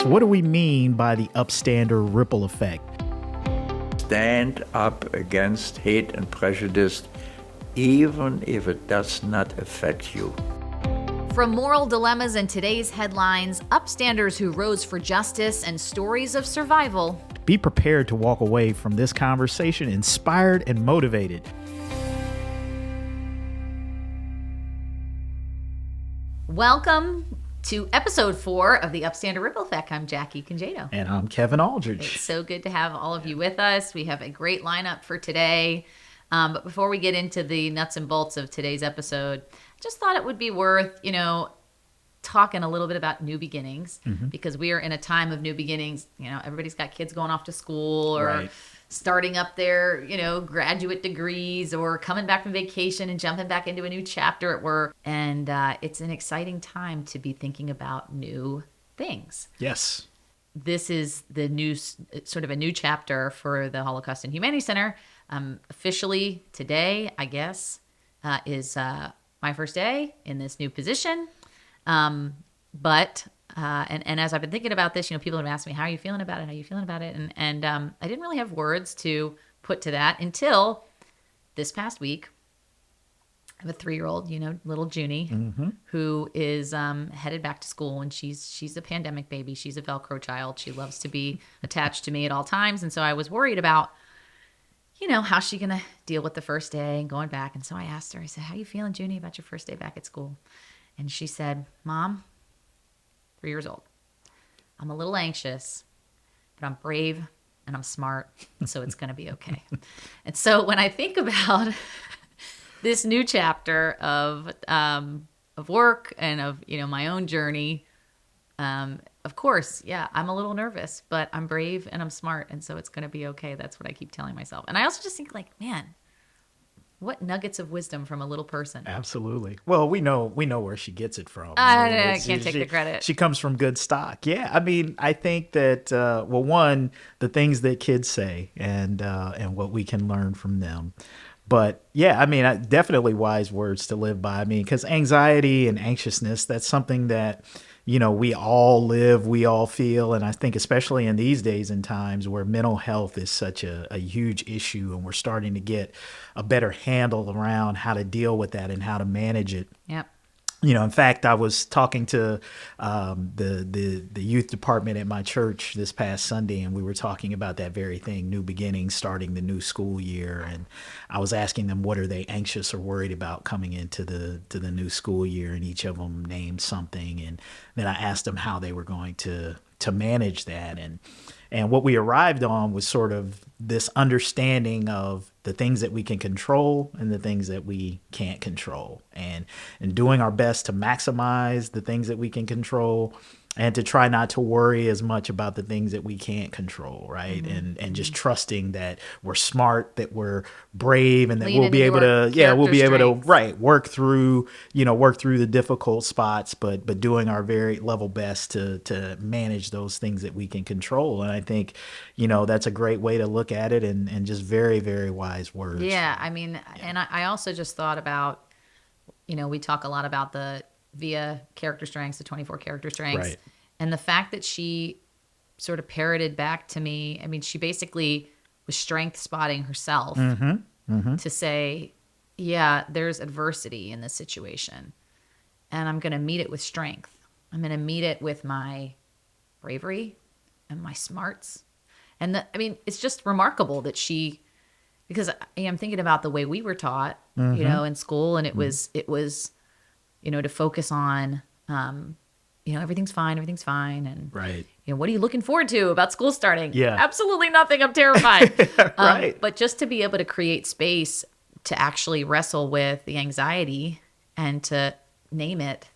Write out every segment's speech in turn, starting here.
So what do we mean by the Upstander ripple effect? Stand up against hate and prejudice, even if it does not affect you. From moral dilemmas in today's headlines, upstanders who rose for justice, and stories of survival. Be prepared to walk away from this conversation inspired and motivated. Welcome to episode 4 of the Upstander Ripple Effect. I'm Jackie Congedo. And I'm Kevin Aldridge. It's so good to have all of you with us. We have a great lineup for today. But before we get into the nuts and bolts of today's episode, I just thought it would be worth, talking a little bit about new beginnings, because we are in a time of new beginnings. Everybody's got kids going off to school or starting up their, graduate degrees or coming back from vacation and jumping back into a new chapter at work. And it's an exciting time to be thinking about new things. Yes. This is the new, sort of a new chapter for the Holocaust and Humanities Center. Officially today, I guess, is my first day in this new position. But as I've been thinking about this, people have asked me, how are you feeling about it? How are you feeling about it? And I didn't really have words to put to that until this past week. I have a 3-year-old, little Junie, who is headed back to school, and she's a pandemic baby. She's a Velcro child. She loves to be attached to me at all times. And so I was worried about, how's she going to deal with the first day and going back? And so I asked her, I said, how are you feeling, Junie, about your first day back at school? And she said, Mom, 3 years old, I'm a little anxious, but I'm brave and I'm smart, so it's going to be okay. And so when I think about this new chapter of work and of, my own journey, of course, I'm a little nervous, but I'm brave and I'm smart, and so it's going to be okay. That's what I keep telling myself. And I also just think, man, what nuggets of wisdom from a little person. Absolutely. Well, we know where she gets it from. I can't take the credit. She comes from good stock. Yeah. I mean, I think that, one, the things that kids say and what we can learn from them. But yeah, I mean, definitely wise words to live by. I mean, because anxiety and anxiousness, that's something that, we all live, we all feel. And I think especially in these days and times where mental health is such a huge issue, and we're starting to get a better handle around how to deal with that and how to manage it. Yep. In fact, I was talking to the youth department at my church this past Sunday, and we were talking about that very thing, new beginnings, starting the new school year. And I was asking them, what are they anxious or worried about coming into the new school year? And each of them named something. And then I asked them how they were going to manage that. And what we arrived on was sort of this understanding of the things that we can control and the things that we can't control, and doing our best to maximize the things that we can control and to try not to worry as much about the things that we can't control, right? And just trusting that we're smart, that we're brave, and that we'll be able to work through the difficult spots, but doing our very level best to manage those things that we can control. And I think, that's a great way to look at it, and just very, very wise words. Yeah, I mean, and I also just thought about, we talk a lot about the VIA character strengths, the 24 character strengths. Right. And the fact that she sort of parroted back to me, I mean, she basically was strength spotting herself to say, yeah, there's adversity in this situation, and I'm going to meet it with strength. I'm going to meet it with my bravery and my smarts. And it's just remarkable that because I'm thinking about the way we were taught, in school, and it was, to focus on, everything's fine. And, right. What are you looking forward to about school starting? Yeah. Absolutely nothing. I'm terrified. Right. But just to be able to create space to actually wrestle with the anxiety and to name it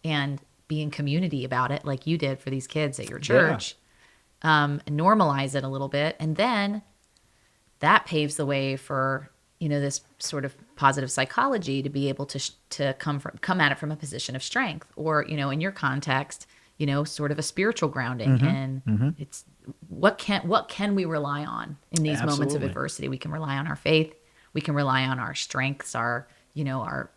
and be in community about it, like you did for these kids at your church, and normalize it a little bit. And then that paves the way for, this sort of positive psychology to be able to come at it from a position of strength, or, in your context, sort of a spiritual grounding. And it's what can we rely on in these moments of adversity? We can rely on our faith. We can rely on our strengths, our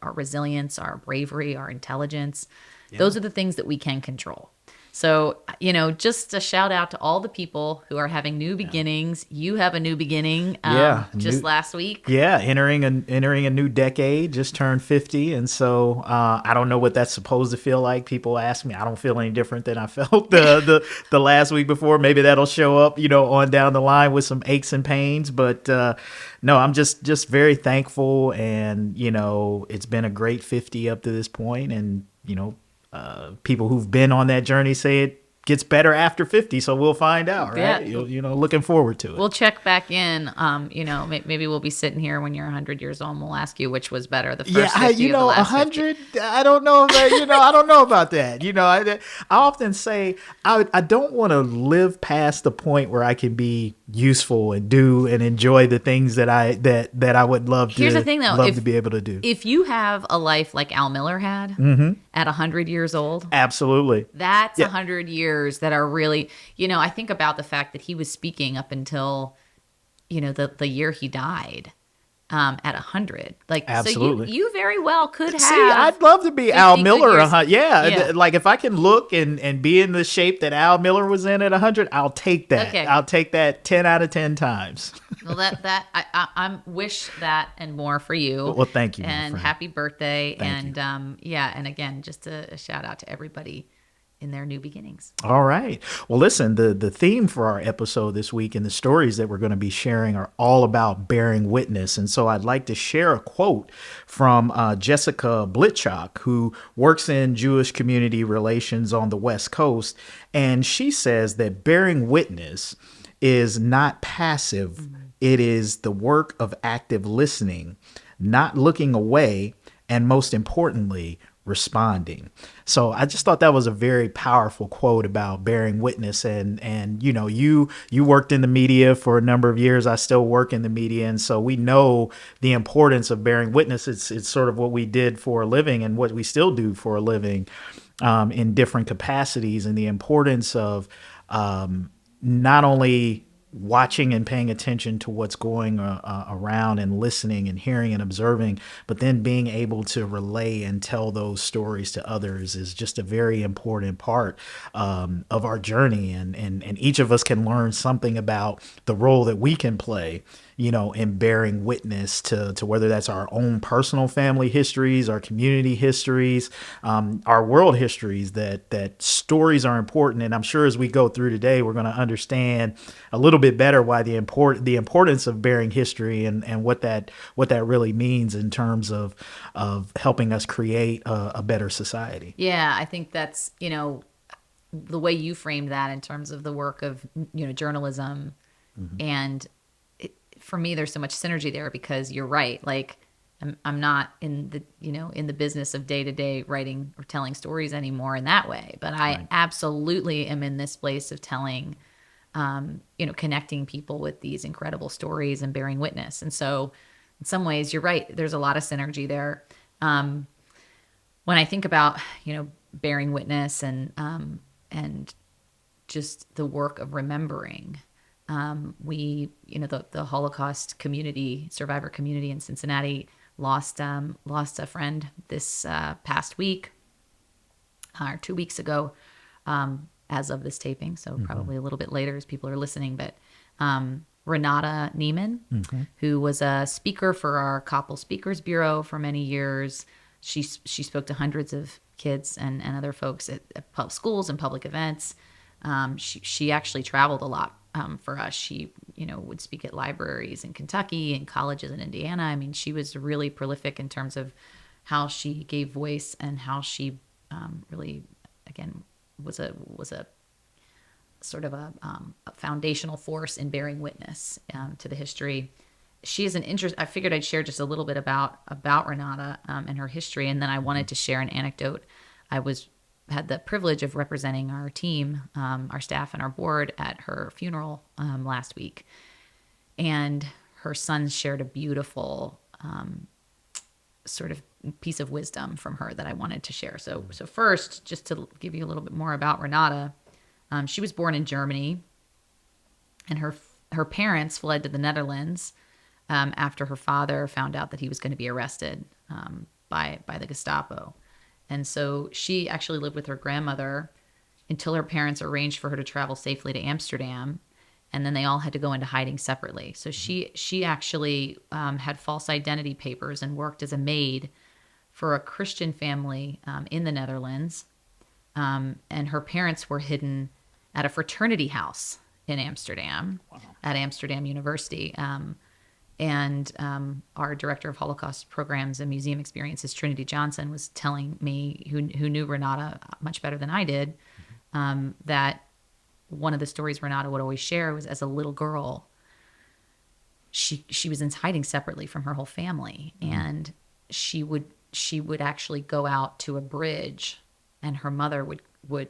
resilience, our bravery, our intelligence. Yeah. Those are the things that we can control. So, just a shout out to all the people who are having new beginnings. You have a new beginning just last week. Yeah, entering a new decade, just turned 50. And so I don't know what that's supposed to feel like. People ask me, I don't feel any different than I felt the last week before. Maybe that'll show up, on down the line with some aches and pains. But no, I'm just very thankful. And, it's been a great 50 up to this point. And, people who've been on that journey say it gets better after 50, so we'll find out, right? Yeah. Looking forward to it. We'll check back in. Maybe we'll be sitting here when you're 100 years old and we'll ask you which was better, the first 50 or the last 100, 50. I don't know about, I don't know about that. I often say I don't want to live past the point where I can be useful and do and enjoy the things that I would love Here's the thing, though, to be able to do. If you have a life like Al Miller had at 100 years old, absolutely, that's 100 years that are really, I think about the fact that he was speaking up until, the year he died. At 100, absolutely. So you very well could have. See, I'd love to be Al Miller. Yeah. Like if I can look and be in the shape that Al Miller was in at 100, I'll take that. Okay. I'll take that 10 out of 10 times. Well, I wish that and more for you. Well, thank you, my and friend. happy birthday. Thank you. And again, just a shout out to everybody in their new beginnings. All right. Well, listen, the theme for our episode this week and the stories that we're going to be sharing are all about bearing witness. And so I'd like to share a quote from Jessica Blitchok, who works in Jewish community relations on the West Coast. And she says that bearing witness is not passive. Mm-hmm. It is the work of active listening, not looking away, and most importantly, responding. So I just thought that was a very powerful quote about bearing witness. And you worked in the media for a number of years. I still work in the media. And so we know the importance of bearing witness. It's sort of what we did for a living and what we still do for a living in different capacities, and the importance of not only watching and paying attention to what's going around and listening and hearing and observing, but then being able to relay and tell those stories to others is just a very important part of our journey. And each of us can learn something about the role that we can play, in bearing witness to whether that's our own personal family histories, our community histories, our world histories, that stories are important. And I'm sure as we go through today, we're going to understand a little bit better why the importance of bearing history and what that really means in terms of helping us create a better society. Yeah, I think that's, the way you framed that in terms of the work of, journalism. Mm-hmm. And for me, there's so much synergy there because you're right. Like I'm not in the business of day-to-day writing or telling stories anymore in that way, but I absolutely am in this place of telling, connecting people with these incredible stories and bearing witness. And so in some ways you're right. There's a lot of synergy there. When I think about, bearing witness and just the work of remembering, the Holocaust community, survivor community in Cincinnati lost a friend this past week, or 2 weeks ago, as of this taping. So probably a little bit later as people are listening, but Renata Neiman, who was a speaker for our Koppel Speakers Bureau for many years. She spoke to hundreds of kids and other folks at schools and public events. She actually traveled a lot for us. She, would speak at libraries in Kentucky and colleges in Indiana. I mean, she was really prolific in terms of how she gave voice and how she really, again, was a sort of a foundational force in bearing witness to the history. She is an interest. I figured I'd share just a little bit about Renata and her history, and then I wanted to share an anecdote. I had the privilege of representing our team, our staff, and our board at her funeral last week, and her son shared a beautiful sort of piece of wisdom from her that I wanted to share. So first, just to give you a little bit more about Renata, she was born in Germany, and her parents fled to the Netherlands after her father found out that he was going to be arrested by the Gestapo. And so she actually lived with her grandmother until her parents arranged for her to travel safely to Amsterdam. And then they all had to go into hiding separately. So she actually had false identity papers and worked as a maid for a Christian family in the Netherlands. And her parents were hidden at a fraternity house in Amsterdam, at Amsterdam University. And our director of Holocaust programs and museum experiences, Trinity Johnson, was telling me, who knew Renata much better than I did, that one of the stories Renata would always share was, as a little girl, she was in hiding separately from her whole family, and she would actually go out to a bridge, and her mother would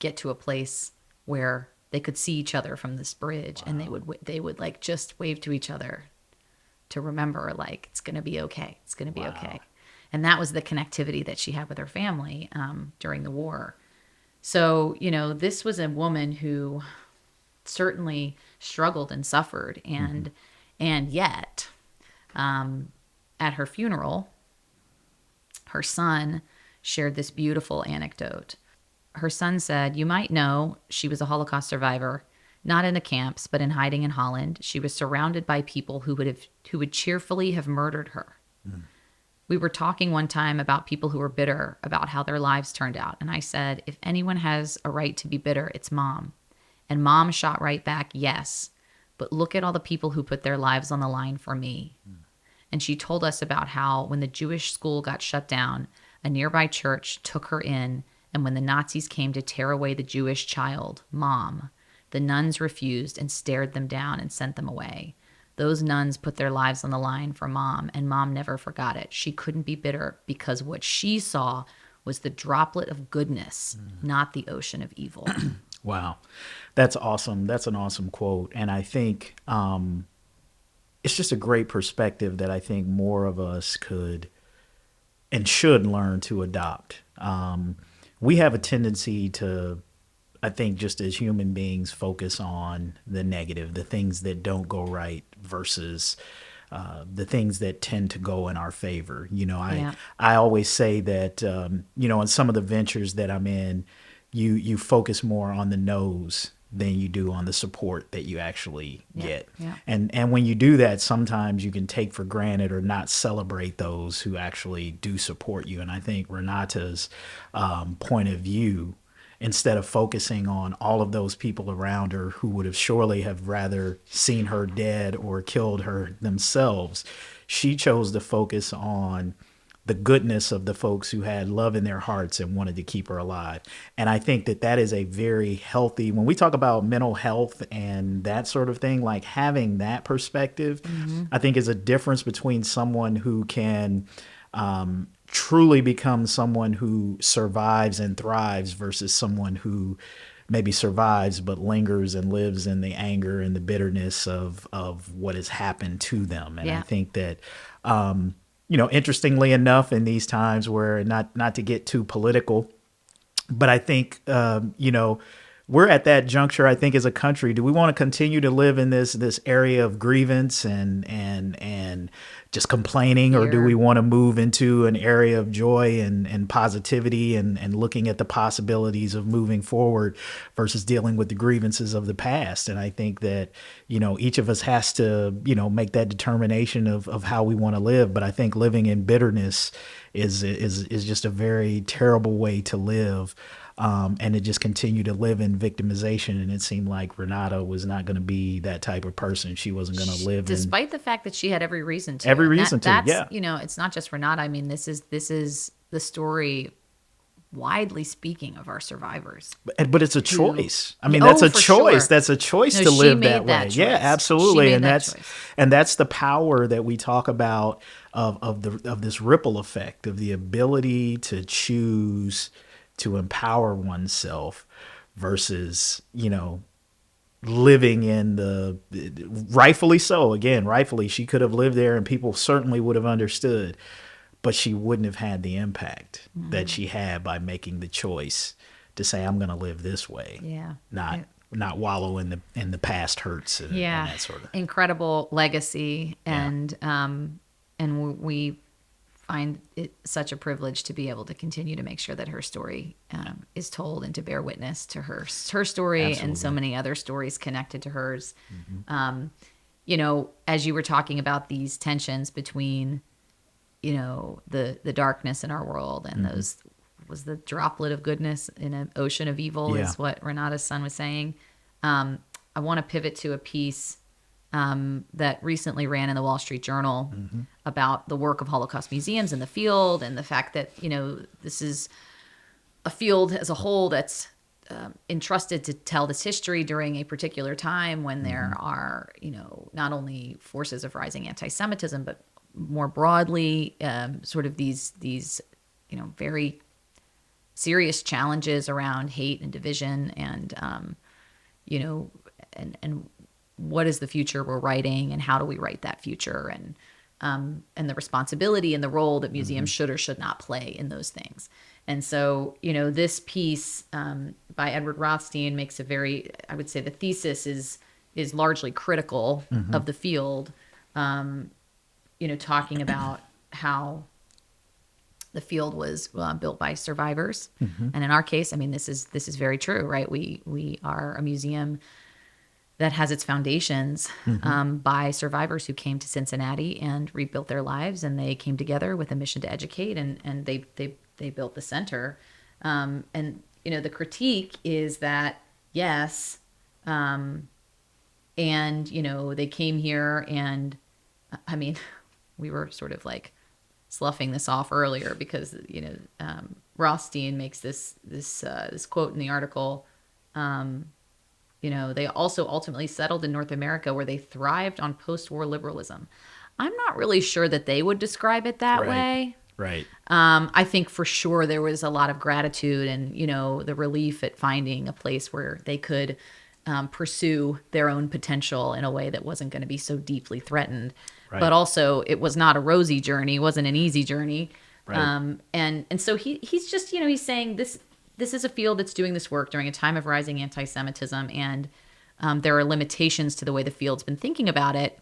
get to a place where they could see each other from this bridge, and they would like just wave to each other to remember, like, it's going to be okay. It's going to be okay. And that was the connectivity that she had with her family during the war. So, this was a woman who certainly struggled and suffered. And yet, at her funeral, her son shared this beautiful anecdote. Her son said, "You might know she was a Holocaust survivor, not in the camps, but in hiding in Holland. She was surrounded by people who would cheerfully have murdered her. We were talking one time about people who were bitter about how their lives turned out. And I said, if anyone has a right to be bitter, it's Mom. And Mom shot right back, yes. But look at all the people who put their lives on the line for me." And she told us about how when the Jewish school got shut down, a nearby church took her in. And when the Nazis came to tear away the Jewish child, Mom, the nuns refused and stared them down and sent them away. Those nuns put their lives on the line for Mom, and Mom never forgot it. She couldn't be bitter because what she saw was the droplet of goodness, not the ocean of evil. Wow. That's awesome. That's an awesome quote. And I think it's just a great perspective that I think more of us could and should learn to adopt. We have a tendency to, I think, just as human beings, focus on the negative, the things that don't go right versus the things that tend to go in our favor. I always say that, in some of the ventures that I'm in, you focus more on the no's than you do on the support that you actually get. Yeah. And when you do that, sometimes you can take for granted or not celebrate those who actually do support you. And I think Renata's point of view, instead of focusing on all of those people around her who would have surely have rather seen her dead or killed her themselves, she chose to focus on the goodness of the folks who had love in their hearts and wanted to keep her alive. And I think that is a very healthy, when we talk about mental health and that sort of thing, like having that perspective, I think is a difference between someone who can truly become someone who survives and thrives versus someone who maybe survives but lingers and lives in the anger and the bitterness of what has happened to them. And I think that, interestingly enough, in these times where not to get too political, but I think, we're at that juncture, I think, as a country. Do we want to continue to live in this area of grievance and just complaining, or do we want to move into an area of joy and positivity and looking at the possibilities of moving forward versus dealing with the grievances of the past? And I think that, each of us has to, make that determination of how we want to live. But I think living in bitterness is just a very terrible way to live. And to just continue to live in victimization. And it seemed like Renata was not going to be that type of person. She wasn't going to live despite the fact that she had every reason to. That's, it's not just Renata. I mean, this is the story, widely speaking, of our survivors. But it's a choice. I mean, that's a choice. Sure. That's a choice to live that way. Choice. Yeah, absolutely. And that's the power that we talk about of this ripple effect, of the ability to choose to empower oneself versus, living in the, rightfully so, again, rightfully, she could have lived there and people certainly would have understood, but she wouldn't have had the impact that she had by making the choice to say, I'm going to live this way. Yeah. Not wallow in the past hurts and that sort of thing. Incredible legacy. And we find it such a privilege to be able to continue to make sure that her story is told and to bear witness to her story and so Absolutely. many other stories connected to hers. You know, as you were talking about these tensions between, you know, the darkness in our world and those was the droplet of goodness in an ocean of evil Yeah. is what Renata's son was saying. I want to pivot to a piece that recently ran in the Wall Street Journal about the work of Holocaust museums in the field and the fact that, you know, this is a field as a whole that's entrusted to tell this history during a particular time when there are, you know, not only forces of rising anti-Semitism, but more broadly, sort of these, you know, very serious challenges around hate and division and, you know, and what is the future we're writing and how do we write that future and the responsibility and the role that museums should or should not play in those things. And so, you know, this piece by Edward Rothstein makes a very, I would say the thesis is largely critical of the field, you know, talking about how the field was built by survivors. And in our case, I mean, this is very true, right? We are a museum that has its foundations by survivors who came to Cincinnati and rebuilt their lives, and they came together with a mission to educate, and they built the center. And you know, the critique is that yes, and you know, they came here, and I mean, we were sort of like sloughing this off earlier because you know Rothstein makes this quote in the article. You know, they also ultimately settled in North America where they thrived on post-war liberalism. I'm not really sure that they would describe it that way. Right. I think for sure there was a lot of gratitude and, you know, the relief at finding a place where they could pursue their own potential in a way that wasn't going to be so deeply threatened. Right. But also it was not a rosy journey, it wasn't an easy journey. Right. And so he's just, you know, he's saying this is a field that's doing this work during a time of rising anti-Semitism, and there are limitations to the way the field's been thinking about it,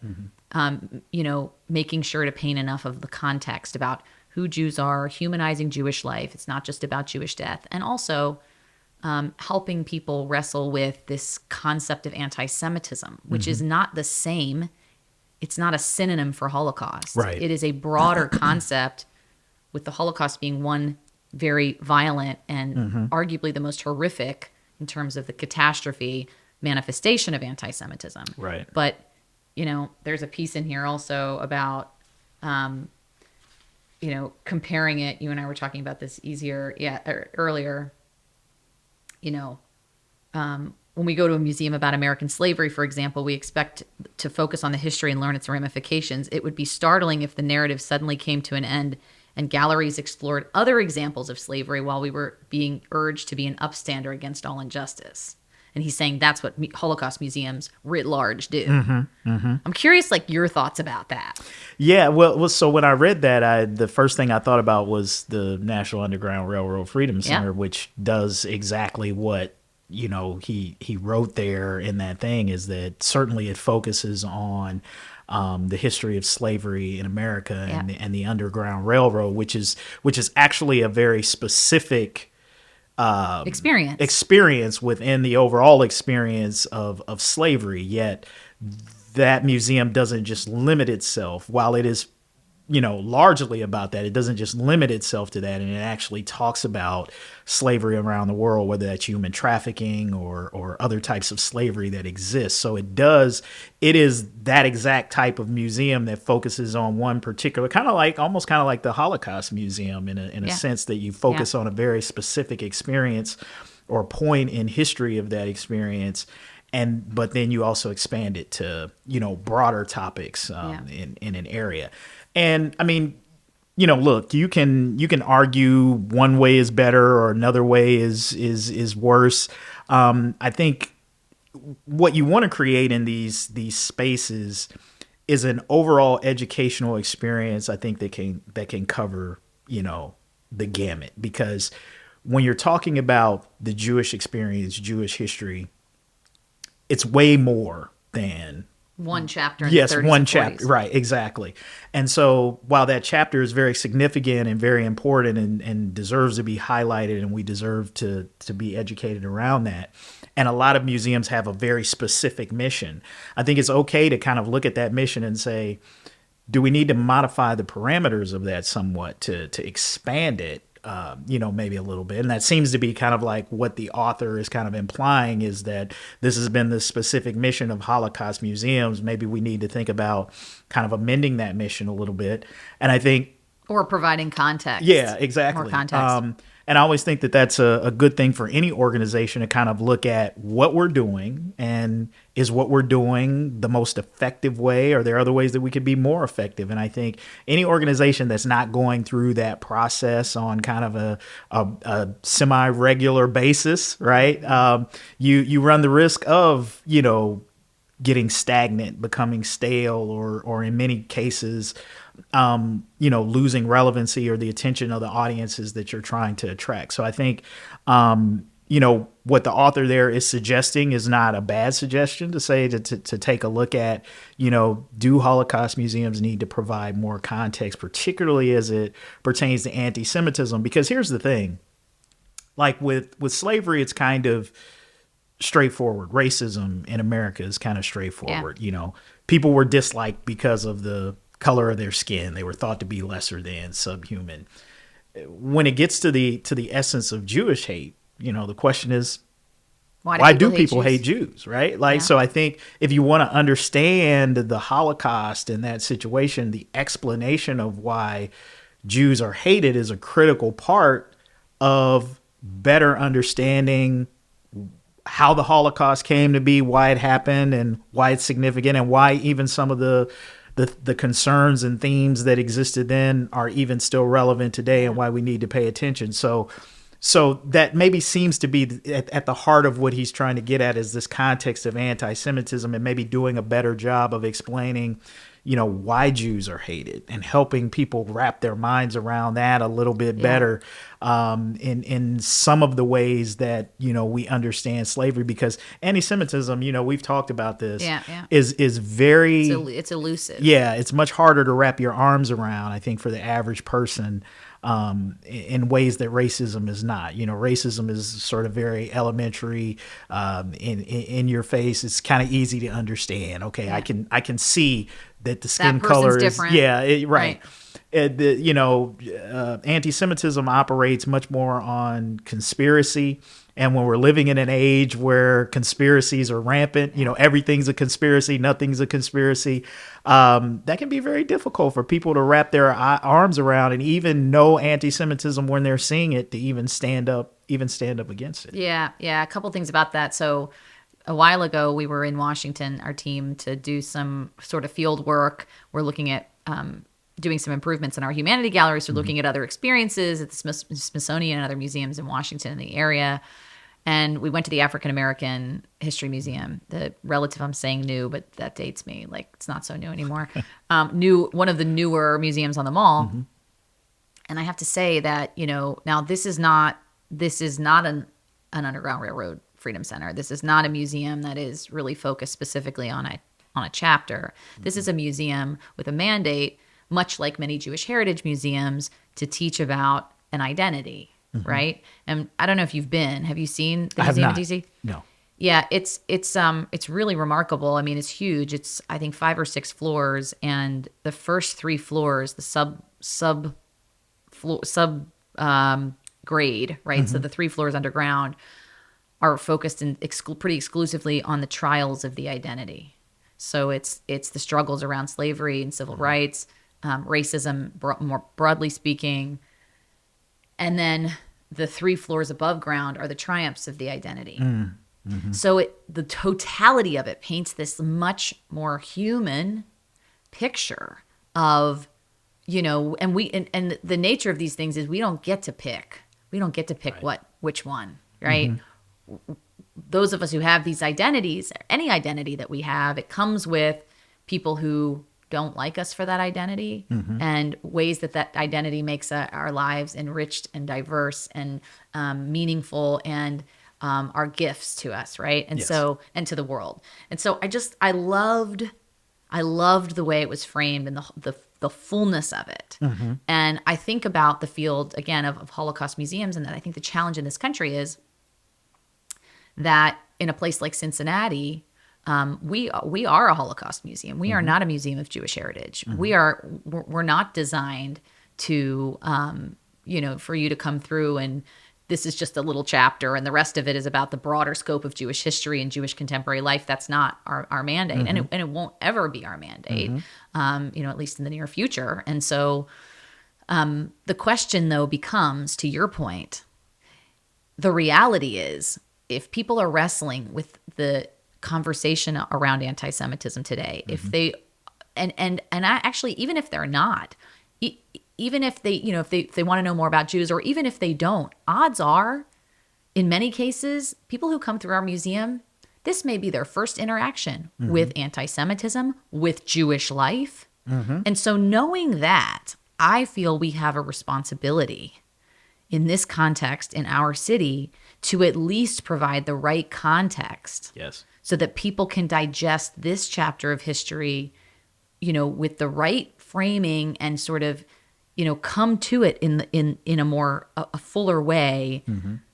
you know, making sure to paint enough of the context about who Jews are, humanizing Jewish life. It's not just about Jewish death. And also helping people wrestle with this concept of anti-Semitism, which is not the same. It's not a synonym for Holocaust. Right. It is a broader concept, with the Holocaust being one very violent and arguably the most horrific in terms of the catastrophe manifestation of anti-Semitism. Right. But, you know, there's a piece in here also about, you know, comparing it. You and I were talking about this earlier. You know, when we go to a museum about American slavery, for example, we expect to focus on the history and learn its ramifications. It would be startling if the narrative suddenly came to an end and galleries explored other examples of slavery while we were being urged to be an upstander against all injustice. And he's saying that's what Holocaust museums writ large do. I'm curious, like, your thoughts about that. Yeah, well, so when I read that, the first thing I thought about was the National Underground Railroad Freedom Center, which does exactly what, you know, he wrote there in that thing, is that certainly it focuses on the history of slavery in America and the Underground Railroad, which is actually a very specific experience within the overall experience of slavery. Yet that museum doesn't just limit itself, while it is, you know, largely about that, it doesn't just limit itself to that, and it actually talks about slavery around the world, whether that's human trafficking or other types of slavery that exist. So it is that exact type of museum that focuses on one particular, almost kind of like the Holocaust Museum in a sense, that you focus on a very specific experience or point in history of that experience. But then you also expand it to, you know, broader topics in an area. And I mean, you know, look, you can argue one way is better or another way is worse. I think what you want to create in these spaces is an overall educational experience. I think that can cover, you know, the gamut, because when you're talking about the Jewish experience, Jewish history, it's way more than one chapter in the Yes, 30s one and chapter. 40s. Right, exactly. And so while that chapter is very significant and very important and deserves to be highlighted, and we deserve to be educated around that, and a lot of museums have a very specific mission, I think it's okay to kind of look at that mission and say, do we need to modify the parameters of that somewhat to expand it, maybe a little bit? And that seems to be kind of like what the author is kind of implying, is that this has been the specific mission of Holocaust museums. Maybe we need to think about kind of amending that mission a little bit. And I think, Or providing context. yeah, exactly. More context. And I always think that that's a good thing for any organization to kind of look at what we're doing, and is what we're doing the most effective way? Or are there other ways that we could be more effective? And I think any organization that's not going through that process on kind of a semi-regular basis, right? You run the risk of, getting stagnant, becoming stale, or in many cases, losing relevancy or the attention of the audiences that you're trying to attract. So I think, what the author there is suggesting is not a bad suggestion to say, to take a look at, do Holocaust museums need to provide more context, particularly as it pertains to anti-Semitism? Because here's the thing, like with slavery, it's kind of straightforward. Racism in America is kind of straightforward. Yeah. People were disliked because of the color of their skin. They were thought to be lesser than, subhuman. When it gets to the essence of Jewish hate, the question is, why do people hate Jews, right? Like, so I think if you want to understand the Holocaust in that situation, the explanation of why Jews are hated is a critical part of better understanding how the Holocaust came to be, why it happened, and why it's significant, and why even some of the concerns and themes that existed then are even still relevant today, and why we need to pay attention. So that maybe seems to be at the heart of what he's trying to get at, is this context of anti-Semitism, and maybe doing a better job of explaining, why Jews are hated, and helping people wrap their minds around that a little bit better, in some of the ways that, we understand slavery. Because anti-Semitism, we've talked about this, is very... It's elusive. Yeah, it's much harder to wrap your arms around, I think, for the average person, in ways that racism is not. Racism is sort of very elementary, in your face. It's kind of easy to understand. Okay, I can see that the skin color is different. Yeah, right. Anti-Semitism operates much more on conspiracy. And when we're living in an age where conspiracies are rampant, everything's a conspiracy, nothing's a conspiracy, that can be very difficult for people to wrap their arms around, and even know anti-Semitism when they're seeing it, to even stand up against it. Yeah. A couple things about that. So a while ago, we were in Washington, our team, to do some sort of field work. We're looking at doing some improvements in our humanity galleries. We're looking at other experiences at the Smithsonian and other museums in Washington and the area. And we went to the African American History Museum, the relative, I'm saying new, but that dates me. Like, it's not so new anymore. One of the newer museums on the mall. Mm-hmm. And I have to say that, now this is not an Underground Railroad Freedom Center. This is not a museum that is really focused specifically on a chapter. Mm-hmm. This is a museum with a mandate, much like many Jewish heritage museums, to teach about an identity. Mm-hmm. Right. And I don't know if you've been. Have you seen the museum in DC? No. Yeah, it's really remarkable. I mean, it's huge. It's, I think, 5 or 6 floors, and the first 3 floors, the sub grade, right? Mm-hmm. So the 3 floors underground are focused pretty exclusively on the trials of the identity. So it's the struggles around slavery and civil rights, racism, more broadly speaking. And then the 3 floors above ground are the triumphs of the identity. Mm-hmm. So the totality of it paints this much more human picture of, and the nature of these things is we don't get to pick. We don't get to pick which one, right? Mm-hmm. Those of us who have these identities, any identity that we have, it comes with people who don't like us for that identity, mm-hmm. and ways that identity makes our lives enriched and diverse and meaningful, and are gifts to us, right? And yes. And to the world. And so I loved I loved the way it was framed and the fullness of it. And I think about the field, again, of Holocaust museums, and that I think the challenge in this country is that in a place like Cincinnati, we are a Holocaust museum. We are not a museum of Jewish heritage. We're not designed to, for you to come through and this is just a little chapter and the rest of it is about the broader scope of Jewish history and Jewish contemporary life. That's not our mandate. And it won't ever be our mandate, at least in the near future. And so the question, though, becomes, to your point, the reality is if people are wrestling with the conversation around anti-Semitism today, if they, and I actually, even if they're not, even if they, if they want to know more about Jews, or even if they don't, odds are, in many cases, people who come through our museum, this may be their first interaction with anti-Semitism, with Jewish life. And so knowing that, I feel we have a responsibility in this context in our city to at least provide the right context. Yes. So that people can digest this chapter of history, with the right framing and sort of, come to it in a more a fuller way,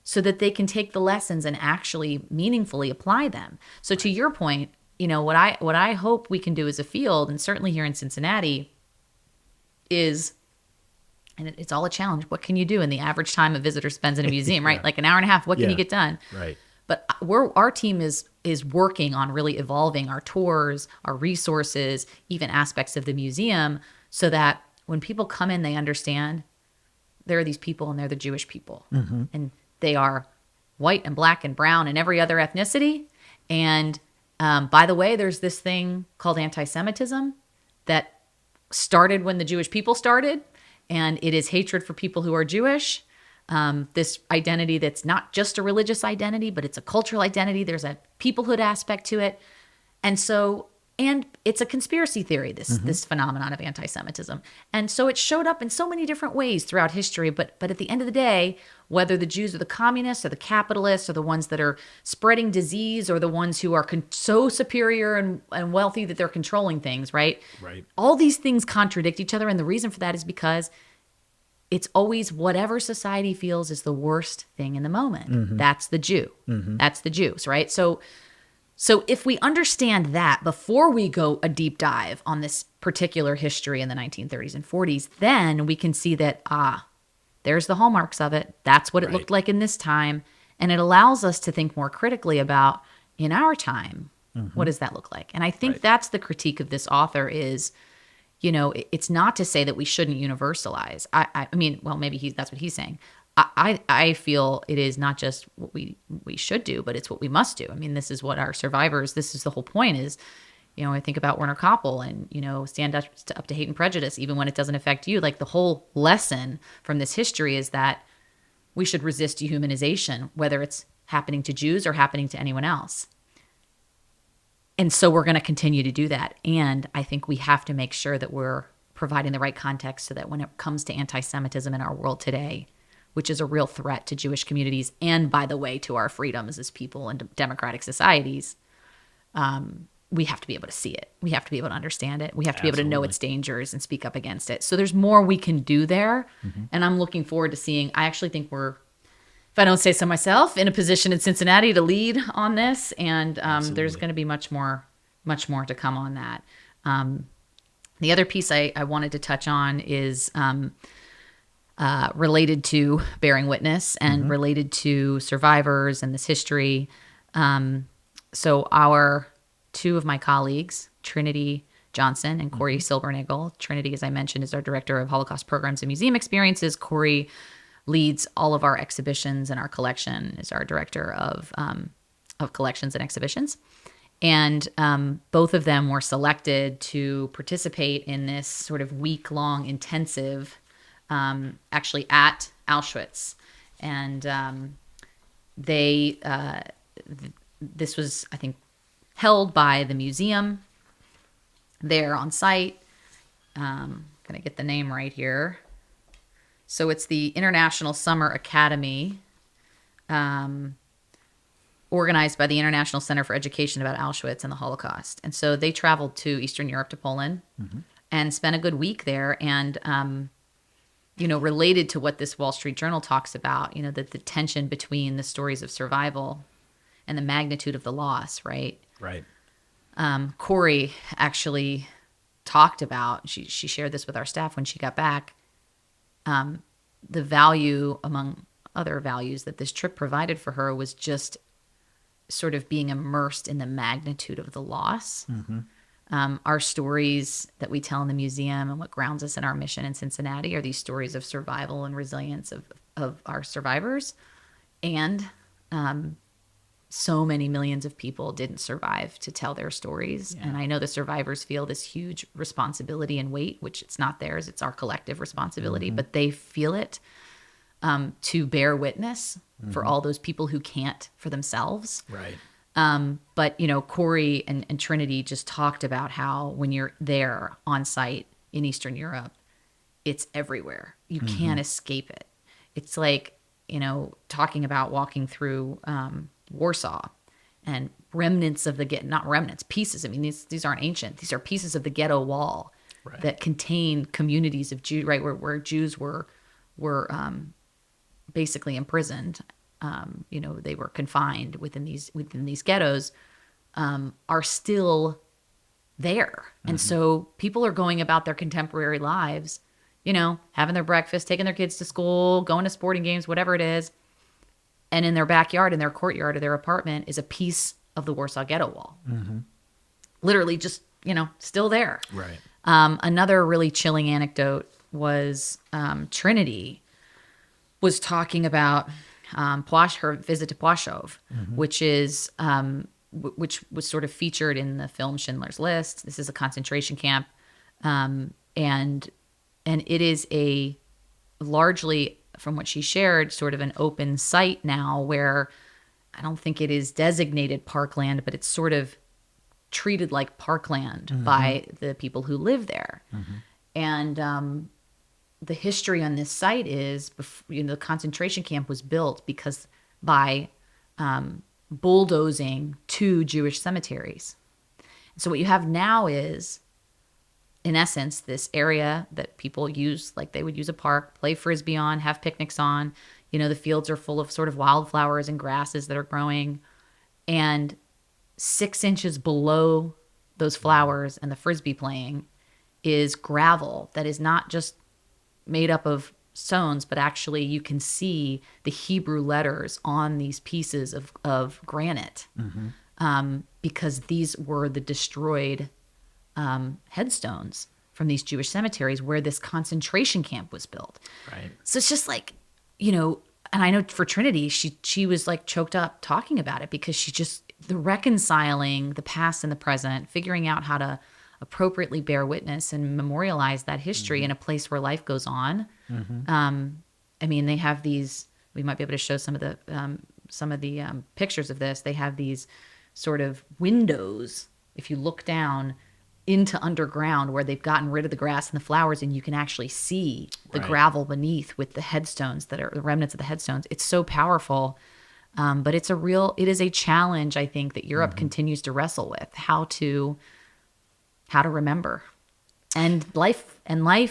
so that they can take the lessons and actually meaningfully apply them. So to your point, what I hope we can do as a field, and certainly here in Cincinnati, is, and it's all a challenge. What can you do in the average time a visitor spends in a museum, right? Like an hour and a half. What can you get done? Right. But our team is working on really evolving our tours, our resources, even aspects of the museum, so that when people come in, they understand there are these people and they're the Jewish people. And they are white and black and brown and every other ethnicity. And by the way, there's this thing called anti-Semitism that started when the Jewish people started. And it is hatred for people who are Jewish. This identity that's not just a religious identity, but it's a cultural identity. There's a peoplehood aspect to it. And it's a conspiracy theory, this phenomenon of anti-Semitism. And so it showed up in so many different ways throughout history. But at the end of the day, whether the Jews are the communists or the capitalists or the ones that are spreading disease or the ones who are so superior and wealthy that they're controlling things, right? Right. All these things contradict each other. And the reason for that is because it's always whatever society feels is the worst thing in the moment. That's the Jew. That's the Jews, right? So if we understand that before we go a deep dive on this particular history in the 1930s and 40s, then we can see that, there's the hallmarks of it. That's what it looked like in this time. And it allows us to think more critically about, in our time, what does that look like? And I think that's the critique of this author is, it's not to say that we shouldn't universalize. I mean, well, maybe that's what he's saying. I feel it is not just what we should do, but it's what we must do. I mean, this is what our survivors, this is the whole point is, I think about Werner Koppel and, stand up to hate and prejudice, even when it doesn't affect you. Like the whole lesson from this history is that we should resist dehumanization, whether it's happening to Jews or happening to anyone else. And so we're going to continue to do that. And I think we have to make sure that we're providing the right context so that when it comes to anti-Semitism in our world today, which is a real threat to Jewish communities and, by the way, to our freedoms as people and democratic societies, we have to be able to see it. We have to be able to understand it. We have to be able to know its dangers and speak up against it. So there's more we can do there. And I'm looking forward to seeing, I actually think we're, if I don't say so myself, in a position in Cincinnati to lead on this. And there's going to be much more to come on that. The other piece I wanted to touch on is related to bearing witness and related to survivors and this history. So two of my colleagues, Trinity Johnson and Corey Silbernagel. Trinity, as I mentioned, is our director of Holocaust programs and museum experiences. Corey leads all of our exhibitions and our collection, is our director of collections and exhibitions. And both of them were selected to participate in this sort of week-long intensive actually at Auschwitz. And this was, I think, held by the museum there on site. Going to get the name right here. So it's the International Summer Academy organized by the International Center for Education about Auschwitz and the Holocaust. And so they traveled to Eastern Europe, to Poland, and spent a good week there. And, related to what this Wall Street Journal talks about, the tension between the stories of survival and the magnitude of the loss, right? Right. Corey actually talked about, she shared this with our staff when she got back, the value, among other values, that this trip provided for her was just sort of being immersed in the magnitude of the loss. Our stories that we tell in the museum and what grounds us in our mission in Cincinnati are these stories of survival and resilience of our survivors. And so many millions of people didn't survive to tell their stories. Yeah. And I know the survivors feel this huge responsibility and weight, which it's not theirs, it's our collective responsibility, but they feel it to bear witness for all those people who can't for themselves. Right. But, Corey and Trinity just talked about how when you're there on site in Eastern Europe, it's everywhere. You can't escape it. It's like, talking about walking through Warsaw and remnants of the ghetto, not remnants, pieces. I mean, these aren't ancient. These are pieces of the ghetto wall that contain communities of Jews, right, where Jews were basically imprisoned. They were confined within these ghettos, are still there. And so people are going about their contemporary lives, having their breakfast, taking their kids to school, going to sporting games, whatever it is. And in their backyard, in their courtyard of their apartment is a piece of the Warsaw Ghetto Wall. Literally just, still there. Right. Another really chilling anecdote was Trinity was talking about her visit to Płaszów, which is which was sort of featured in the film Schindler's List. This is a concentration camp, and it is a largely, from what she shared, sort of an open site now, where I don't think it is designated parkland, but it's sort of treated like parkland by the people who live there. And the history on this site is, the concentration camp was built because by bulldozing 2 Jewish cemeteries. So what you have now is, in essence, this area that people use like they would use a park, play frisbee on, have picnics on. The fields are full of sort of wildflowers and grasses that are growing. And 6 inches below those flowers and the frisbee playing is gravel that is not just made up of stones, but actually you can see the Hebrew letters on these pieces of granite, because these were the destroyed headstones from these Jewish cemeteries where this concentration camp was built. Right. So it's just like, and I know for Trinity, she was like choked up talking about it, because the reconciling the past and the present, figuring out how to appropriately bear witness and memorialize that history in a place where life goes on. They have these, we might be able to show some of the pictures of this. They have these sort of windows, if you look down into underground, where they've gotten rid of the grass and the flowers, and you can actually see the gravel beneath with the headstones that are the remnants of the headstones. It's so powerful. But it is a challenge, I think, that Europe continues to wrestle with, how to remember. And life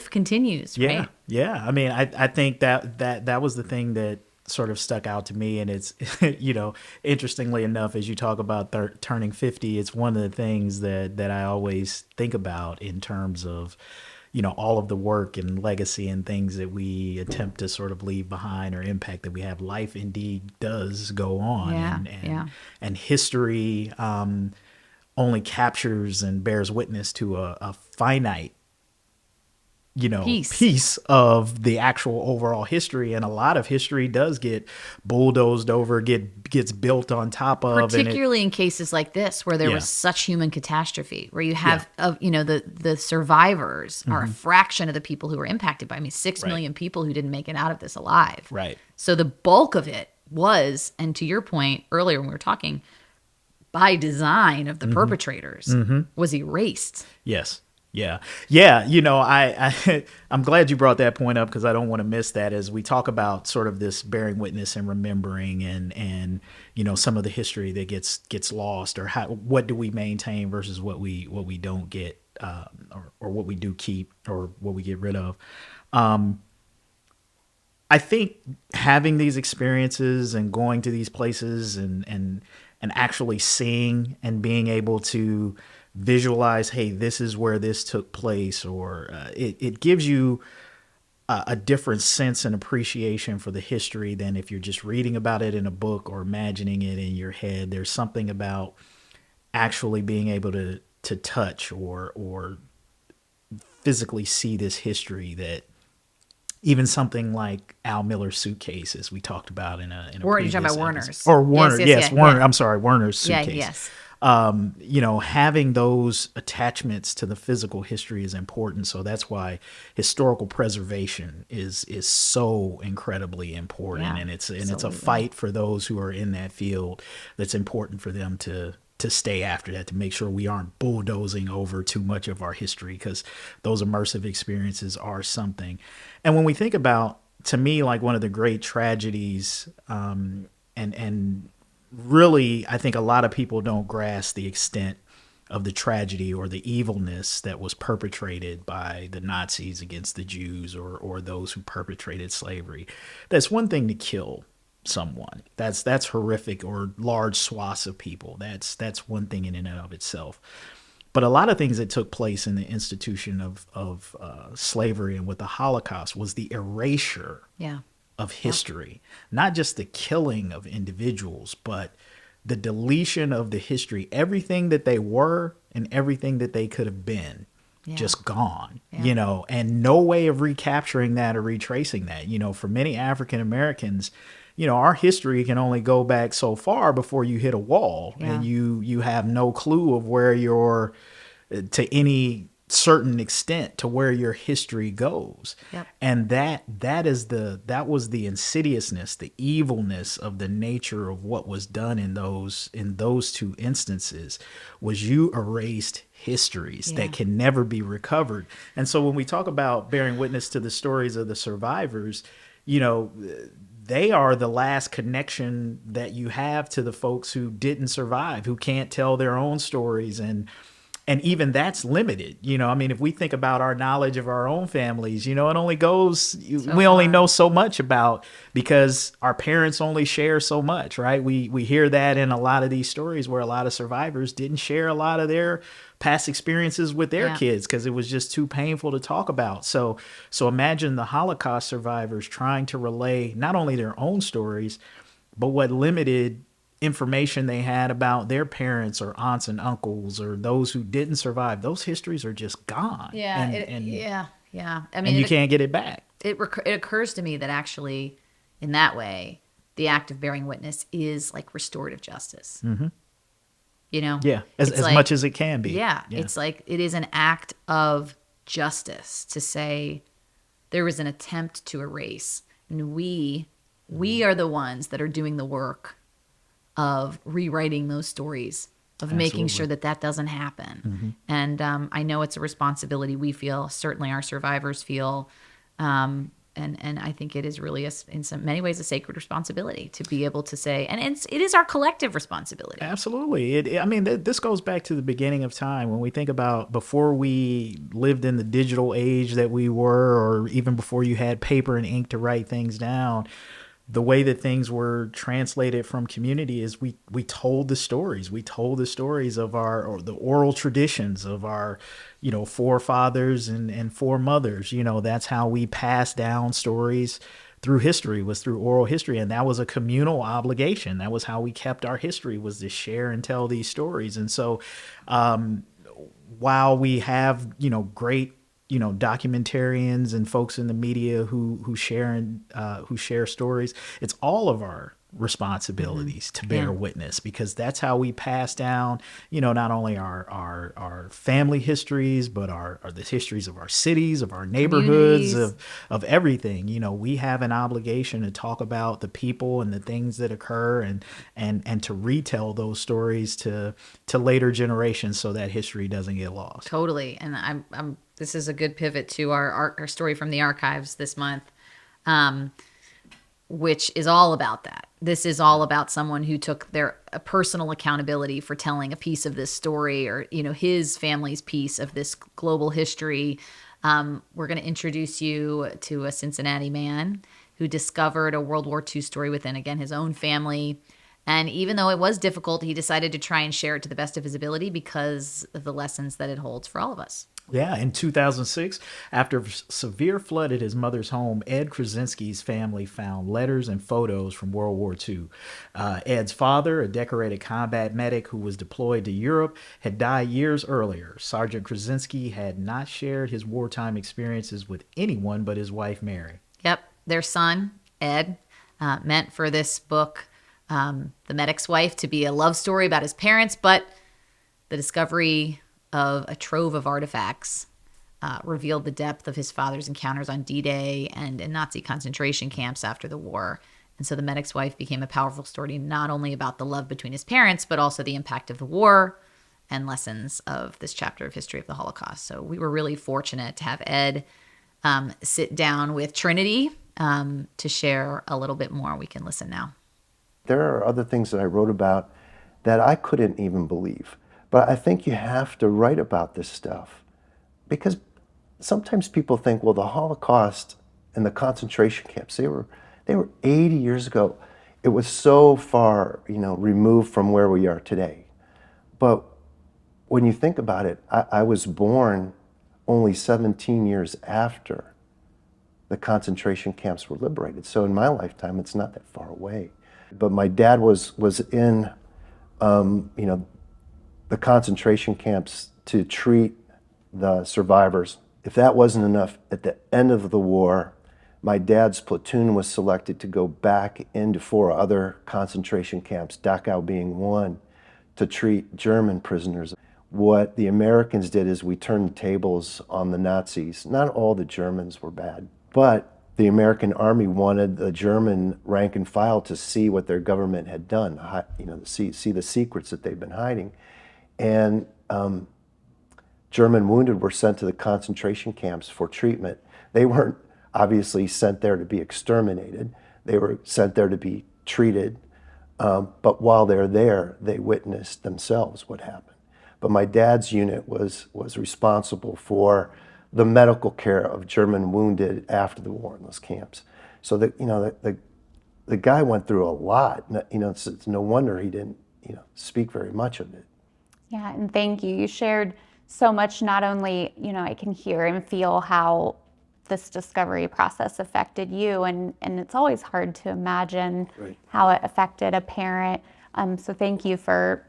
continues, right? Yeah. I mean, I think that was the thing that sort of stuck out to me. And it's, interestingly enough, as you talk about turning 50, it's one of the things that I always think about in terms of, all of the work and legacy and things that we attempt to sort of leave behind or impact that we have. Life indeed does go on. And history only captures and bears witness to a finite, piece of the actual overall history. And a lot of history does get bulldozed over, gets built on top of. Particularly in cases like this, where there was such human catastrophe, where you have, the survivors are a fraction of the people who were impacted by 6 million people who didn't make it out of this alive. Right. So the bulk of it was, and to your point earlier when we were talking, by design of the perpetrators, was erased. Yes. Yeah. Yeah. I'm glad you brought that point up because I don't want to miss that as we talk about sort of this bearing witness and remembering and some of the history that gets lost or what do we maintain versus what we don't get, or what we do keep or what we get rid of. I think having these experiences and going to these places and actually seeing and being able to visualize, hey, this is where this took place, or it gives you a different sense and appreciation for the history than if you're just reading about it in a book or imagining it in your head. There's something about actually being able to touch or physically see this history that even something like Al Miller's suitcase, as we talked about in a You're previous talking about episode. Werner's. Or Werner, yes, yeah, Werner. yeah. I'm sorry, Werner's Yeah, suitcase. yes. Having those attachments to the physical history is important. So that's why historical preservation is so incredibly important, Yeah, and it's a absolutely. fight for those who are in that field. That's important for them to stay after that, to make sure we aren't bulldozing over too much of our history, because those immersive experiences are something. And when we think about, to me, like one of the great tragedies, and really, I think a lot of people don't grasp the extent of the tragedy or the evilness that was perpetrated by the Nazis against the Jews or those who perpetrated slavery. That's one thing to kill someone. That's horrific, or large swaths of people. That's one thing in and of itself. But a lot of things that took place in the institution of slavery and with the Holocaust was the erasure Yeah. of history, not just the killing of individuals, but the deletion of the history, everything that they were and everything that they could have been, Yeah. just gone, Yeah. and no way of recapturing that or retracing that. For many African Americans, our history can only go back so far before you hit a wall, Yeah. and you have no clue of where your, to any certain extent, to where your history goes. Yep. And that was the insidiousness, the evilness of the nature of what was done in those two instances, was you erased histories Yeah. that can never be recovered. And so when we talk about bearing witness to the stories of the survivors, they are the last connection that you have to the folks who didn't survive, who can't tell their own stories. And even that's limited. If we think about our knowledge of our own families, it only goes, we only far. know so much about, because our parents only share so much, right? We hear that in a lot of these stories where a lot of survivors didn't share a lot of their past experiences with their Yeah. kids because it was just too painful to talk about. So imagine the Holocaust survivors trying to relay not only their own stories, but what limited information they had about their parents or aunts and uncles or those who didn't survive. Those histories are just gone. Yeah. And yeah. I and mean, you can't get it back. it occurs to me that actually, in that way, the act of bearing witness is like restorative justice. Mm-hmm. Yeah, It's as like- much as it can be. Yeah, it's like it is an act of justice to say there was an attempt to erase, and we are the ones that are doing the work of rewriting those stories, of making sure that doesn't happen. Mm-hmm. And I know it's a responsibility we feel, certainly our survivors feel, and I think it is really, in many ways, a sacred responsibility to be able to say, and it is our collective responsibility. Absolutely. This goes back to the beginning of time when we think about before we lived in the digital age that we were, or even before you had paper and ink to write things down. The way that things were translated from community is we told the stories. We told the stories of the oral traditions of our, forefathers and foremothers. That's how we passed down stories through history, was through oral history. And that was a communal obligation. That was how we kept our history, was to share and tell these stories. And so while we have, great, documentarians and folks in the media who share stories, it's all of our responsibilities to bear witness, because that's how we pass down, not only our family histories, but the histories of our cities, of our neighborhoods, Communities. of everything. We have an obligation to talk about the people and the things that occur, and to retell those stories to later generations, so that history doesn't get lost. Totally. And I'm this is a good pivot to our story from the archives this month, which is all about that. This is all about someone who took their personal accountability for telling a piece of this story, or his family's piece of this global history. We're going to introduce you to a Cincinnati man who discovered a World War II story within, again, his own family. And even though it was difficult, he decided to try and share it to the best of his ability because of the lessons that it holds for all of us. Yeah, in 2006, after a severe flood at his mother's home, Ed Kruszynski's family found letters and photos from World War II. Ed's father, a decorated combat medic who was deployed to Europe, had died years earlier. Sergeant Kruszynski had not shared his wartime experiences with anyone but his wife, Mary. Yep, their son, Ed, meant for this book, the medic's wife, to be a love story about his parents, but the discovery of a trove of artifacts revealed the depth of his father's encounters on D-Day and in Nazi concentration camps after the war. And so the medic's wife became a powerful story, not only about the love between his parents, but also the impact of the war and lessons of this chapter of history of the Holocaust. So we were really fortunate to have Ed sit down with Trinity to share a little bit more. We can listen now. There are other things that I wrote about that I couldn't even believe. But I think you have to write about this stuff, because sometimes people think, well, the Holocaust and the concentration camps, they were 80 years ago. It was so far, removed from where we are today. But when you think about it, I was born only 17 years after the concentration camps were liberated. So in my lifetime, it's not that far away. But my dad was in, the concentration camps to treat the survivors. If that wasn't enough, at the end of the war, my dad's platoon was selected to go back into 4 other concentration camps, Dachau being one, to treat German prisoners. What the Americans did is we turned the tables on the Nazis. Not all the Germans were bad, but the American army wanted the German rank and file to see what their government had done, see the secrets that they've been hiding. And German wounded were sent to the concentration camps for treatment. They weren't obviously sent there to be exterminated. They were sent there to be treated. But while they're there, they witnessed themselves what happened. But my dad's unit was responsible for the medical care of German wounded after the war in those camps. So that the guy went through a lot. It's no wonder he didn't speak very much of it. Yeah, and thank you. You shared so much. Not only, I can hear and feel how this discovery process affected you, and it's always hard to imagine how it affected a parent. So thank you for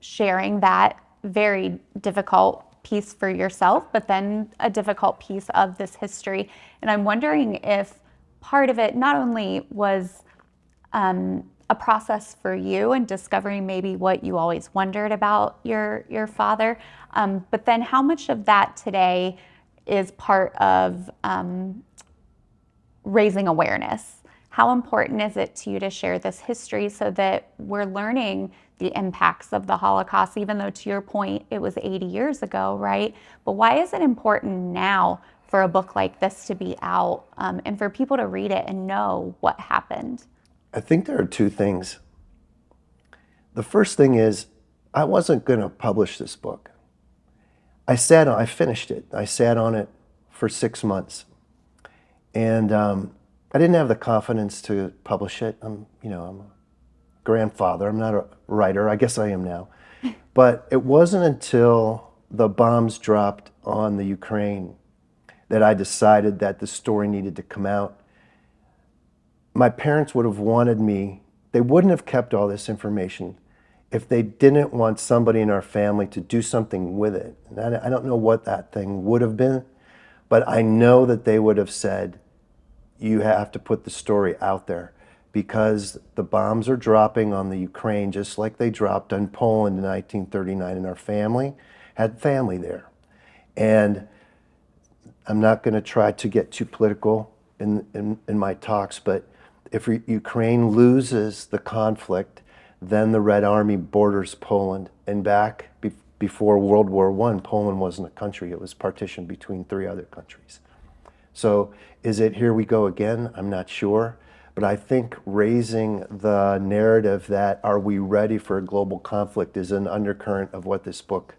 sharing that very difficult piece for yourself, but then a difficult piece of this history. And I'm wondering if part of it not only was a process for you and discovering maybe what you always wondered about your father, but then how much of that today is part of raising awareness? How important is it to you to share this history so that we're learning the impacts of the Holocaust, even though, to your point, it was 80 years ago, right? But why is it important now for a book like this to be out and for people to read it and know what happened? I think there are 2 things. The first thing is, I wasn't going to publish this book. I finished it. I sat on it for 6 months. And I didn't have the confidence to publish it. I'm a grandfather. I'm not a writer. I guess I am now. But it wasn't until the bombs dropped on the Ukraine that I decided that the story needed to come out. My parents would have wanted me, they wouldn't have kept all this information if they didn't want somebody in our family to do something with it. And I don't know what that thing would have been, but I know that they would have said, you have to put the story out there. because the bombs are dropping on the Ukraine just like they dropped on Poland in 1939, and our family had family there. And I'm not going to try to get too political in my talks, but if Ukraine loses the conflict, then the Red Army borders Poland, and back before World War I, Poland wasn't a country. It was partitioned between 3 other countries. So is it here we go again? I'm not sure. But I think raising the narrative that are we ready for a global conflict is an undercurrent of what this book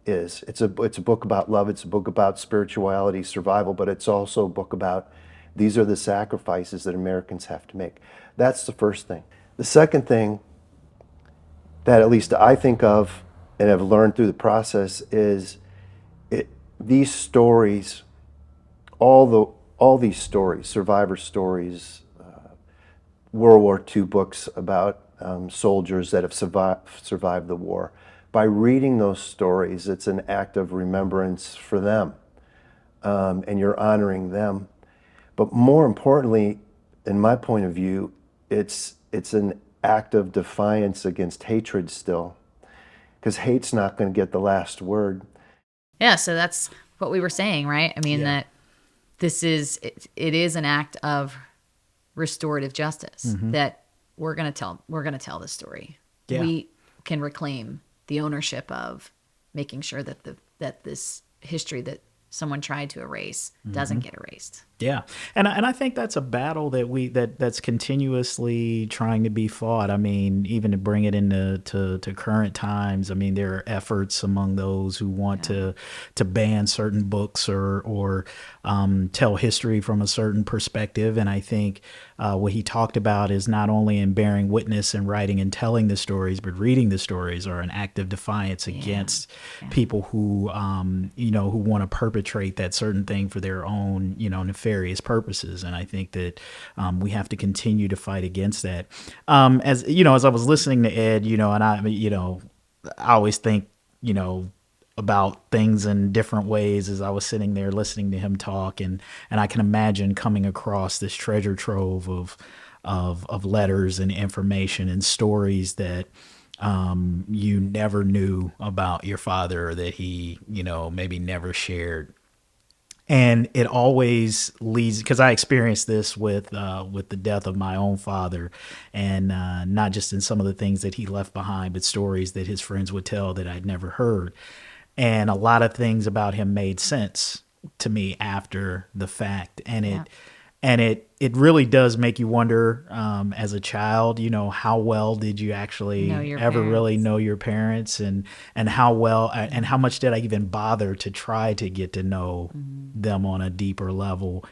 is. It's a book about love. It's a book about spirituality, survival, but it's also a book about these are the sacrifices that Americans have to make. That's the first thing. The second thing that at least I think of and have learned through the process is these stories, all these stories, survivor stories, World War II books about soldiers that have survived the war. By reading those stories, it's an act of remembrance for them, and you're honoring them. But more importantly, in my point of view, it's an act of defiance against hatred still, because hate's not going to get the last word. Yeah, so that's what we were saying, right? I mean, Yeah. that this is, it is an act of restorative justice that we're going to tell this story. Yeah. We can reclaim the ownership of making sure that that this history that someone tried to erase doesn't get erased. Yeah, and I think that's a battle that's continuously trying to be fought. I mean, even to bring it into to current times. I mean, there are efforts among those who want to ban certain books or tell history from a certain perspective. And I think what he talked about is not only in bearing witness and writing and telling the stories, but reading the stories are an act of defiance against people who who want to perpetrate that certain thing for their own nefarious purposes. And I think that we have to continue to fight against that. As I was listening to Ed, and I always think, about things in different ways as I was sitting there listening to him talk, and I can imagine coming across this treasure trove of letters and information and stories that you never knew about your father, or that he maybe never shared. And it always leads, because I experienced this with the death of my own father, and not just in some of the things that he left behind, but stories that his friends would tell that I'd never heard. And a lot of things about him made sense to me after the fact. And it really does make you wonder, as a child, how well did you actually ever really know your parents, and how well and how much did I even bother to try to get to know them on a deeper level,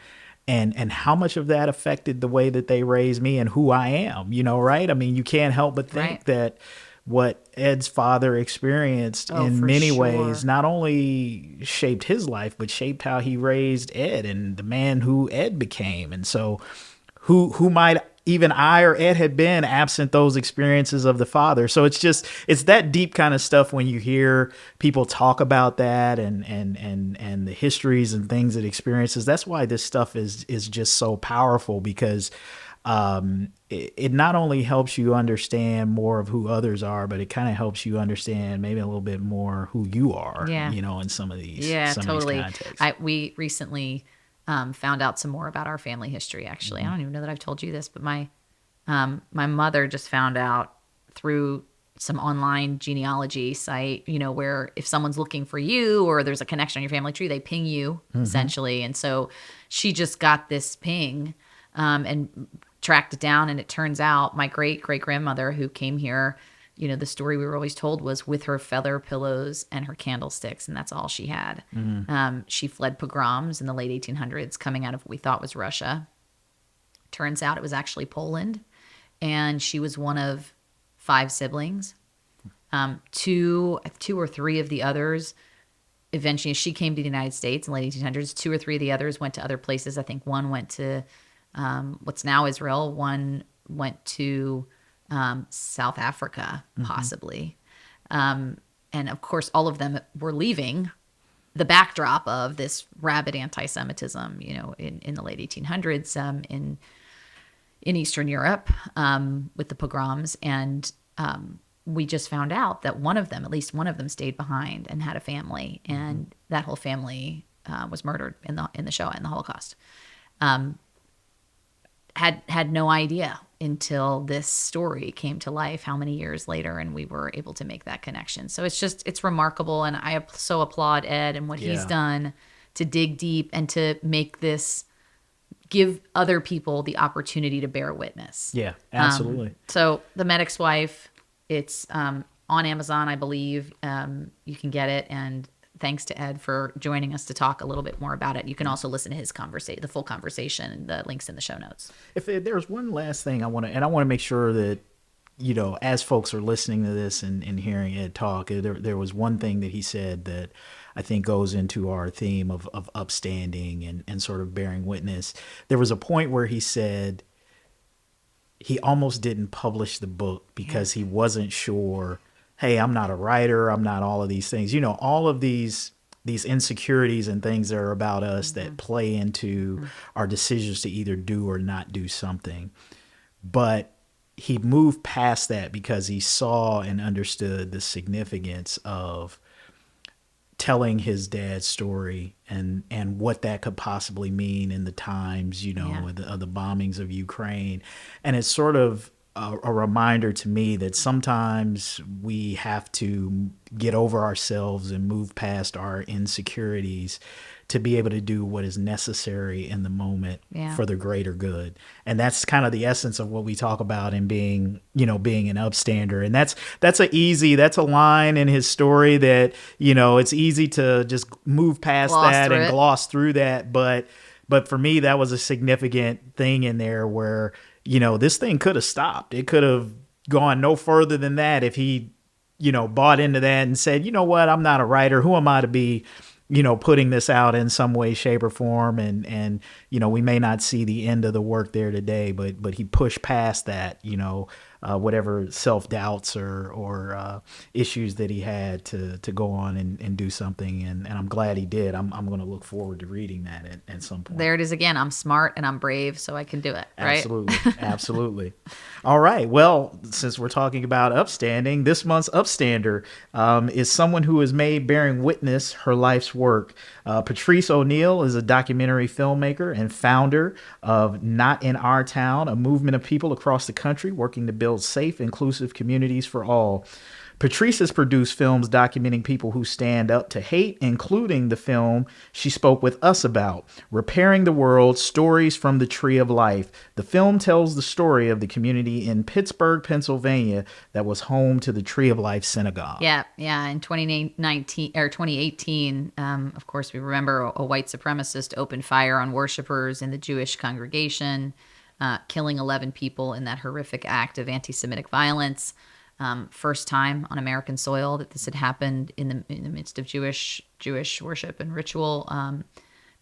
and how much of that affected the way that they raised me and who I am, right? I mean, you can't help but think that what Ed's father experienced in many ways not only shaped his life, but shaped how he raised Ed and the man who Ed became. And so who might even I or Ed had been absent those experiences of the father. So it's that deep kind of stuff when you hear people talk about that and the histories and things and experiences. That's why this stuff is just so powerful, because it not only helps you understand more of who others are, but it kind of helps you understand maybe a little bit more who you are, in some of these, totally. Of these contexts. We recently found out some more about our family history, actually. I don't even know that I've told you this, but my mother just found out through some online genealogy site, where if someone's looking for you or there's a connection on your family tree, they ping you essentially. And so she just got this ping and tracked it down, and it turns out my great-great-grandmother who came here, the story we were always told was with her feather pillows and her candlesticks, and that's all she had. She fled pogroms in the late 1800s coming out of what we thought was Russia. Turns out it was actually Poland, and she was one of 5 siblings. Two or three of the others, eventually she came to the United States in the late 1800s. 2 or 3 of the others went to other places. I think one went to what's now Israel. One went to South Africa, possibly. And of course, all of them were leaving the backdrop of this rabid anti-Semitism, in the late 1800s in Eastern Europe with the pogroms, and we just found out that at least one of them, stayed behind and had a family, and that whole family was murdered in the Shoah, in the Holocaust. Had no idea until this story came to life, how many years later, and we were able to make that connection. So it's remarkable, and I so applaud Ed and what he's done to dig deep and to make this, give other people the opportunity to bear witness. Yeah, absolutely. So The Medic's Wife, it's on Amazon, I believe. You can get it, and thanks to Ed for joining us to talk a little bit more about it. You can also listen to his the full conversation, and the links in the show notes. If there's one last thing I want to make sure that, as folks are listening to this and hearing Ed talk, there was one thing that he said that I think goes into our theme of upstanding and sort of bearing witness. There was a point where he said he almost didn't publish the book because he wasn't sure, hey, I'm not a writer, I'm not all of these things. All of these insecurities and things that are about us that play into our decisions to either do or not do something. But he moved past that because he saw and understood the significance of telling his dad's story and what that could possibly mean in the times, of the bombings of Ukraine. And it's sort of a reminder to me that sometimes we have to get over ourselves and move past our insecurities to be able to do what is necessary in the moment for the greater good. And that's kind of the essence of what we talk about in being an upstander. And that's a line in his story that, it's easy to just move past that and gloss through that. But for me, that was a significant thing in there where, this thing could have stopped. It could have gone no further than that if he, bought into that and said, you know what, I'm not a writer. Who am I to be, putting this out in some way, shape, or form? And we may not see the end of the work there today, but he pushed past that, whatever self-doubts or issues that he had to go on and do something. And I'm glad he did. I'm going to look forward to reading that at some point. There it is again. I'm smart and I'm brave, so I can do it. Right? Absolutely. Absolutely. All right. Well, since we're talking about upstanding, this month's Upstander is someone who has made bearing witness her life's work. Patrice O'Neill is a documentary filmmaker and founder of Not in Our Town, a movement of people across the country working to build safe, inclusive communities for all. Patrice has produced films documenting people who stand up to hate, including the film she spoke with us about, Repairing the World, Stories from the Tree of Life. The film tells the story of the community in Pittsburgh, Pennsylvania, that was home to the Tree of Life Synagogue. Yeah. In 2018, of course, we remember a white supremacist opened fire on worshipers in the Jewish congregation, killing 11 people in that horrific act of anti-Semitic violence. First time on American soil that this had happened in the midst of Jewish worship and ritual.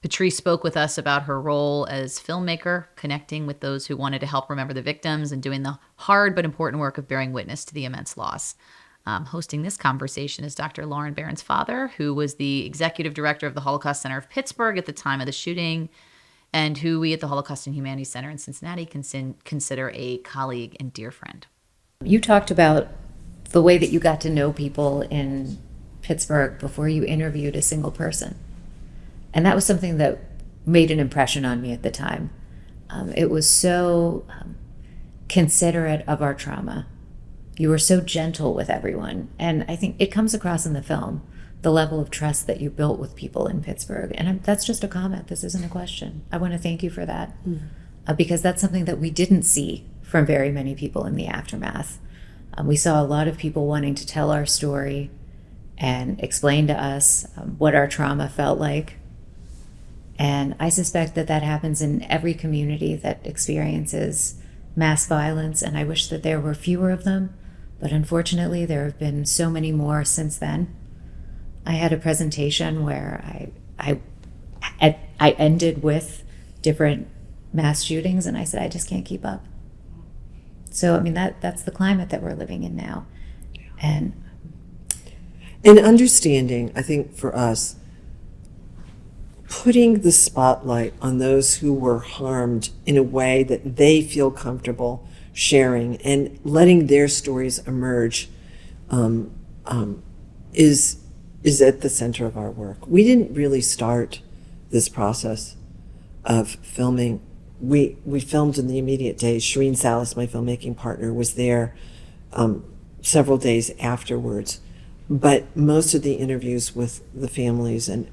Patrice spoke with us about her role as filmmaker, connecting with those who wanted to help remember the victims and doing the hard but important work of bearing witness to the immense loss. Hosting this conversation is Dr. Lauren Barron's father, who was the executive director of the Holocaust Center of Pittsburgh at the time of the shooting, and who we at the Holocaust and Humanities Center in Cincinnati consider a colleague and dear friend. You talked about the way that you got to know people in Pittsburgh before you interviewed a single person. And that was something that made an impression on me at the time. It was so considerate of our trauma. You were so gentle with everyone. And I think it comes across in the film, the level of trust that you built with people in Pittsburgh. And that's just a comment. This isn't a question. I want to thank you for that. Because that's something that we didn't see from very many people in the aftermath. We saw a lot of people wanting to tell our story and explain to us what our trauma felt like. And I suspect that happens in every community that experiences mass violence, and I wish that there were fewer of them, but unfortunately there have been so many more since then. I had a presentation where I ended with different mass shootings, and I said, I just can't keep up. So, I mean, that's the climate that we're living in now. And understanding, I think for us, putting the spotlight on those who were harmed in a way that they feel comfortable sharing and letting their stories emerge is at the center of our work. We didn't really start this process of filming. We filmed in the immediate days. Shireen Salas, my filmmaking partner, was there several days afterwards. But most of the interviews with the families and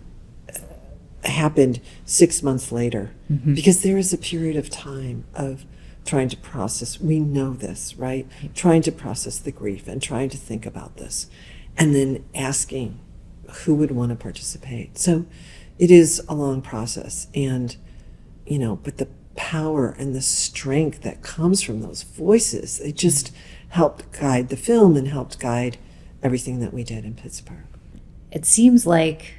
happened 6 months later, because there is a period of time of trying to process. We know this, right? Trying to process the grief and trying to think about this, and then asking who would want to participate. So it is a long process, and but the power and the strength that comes from those voices, they just helped guide the film and helped guide everything that we did in Pittsburgh. It seems like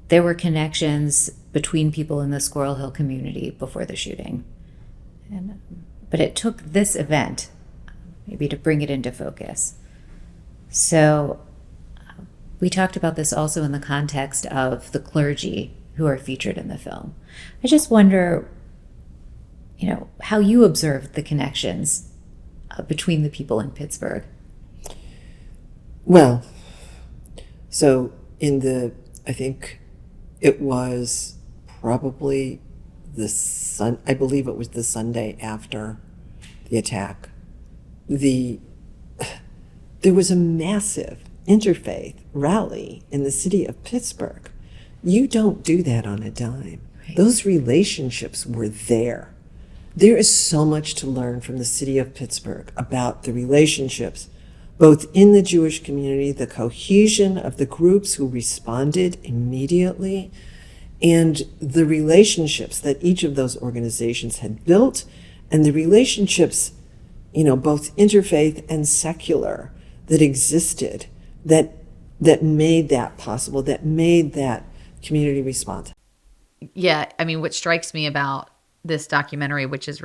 there were connections between people in the Squirrel Hill community before the shooting. But it took this event maybe to bring it into focus. So we talked about this also in the context of the clergy who are featured in the film. I just wonder, how you observed the connections between the people in Pittsburgh. Well, so I think it was probably I believe it was the Sunday after the attack. There was a massive interfaith rally in the city of Pittsburgh. You don't do that on a dime. Right. Those relationships were there. There is so much to learn from the city of Pittsburgh about the relationships, both in the Jewish community, the cohesion of the groups who responded immediately, and the relationships that each of those organizations had built, and the relationships, both interfaith and secular, that existed, that made that possible, that made that community response. Yeah, I mean, what strikes me about this documentary, which is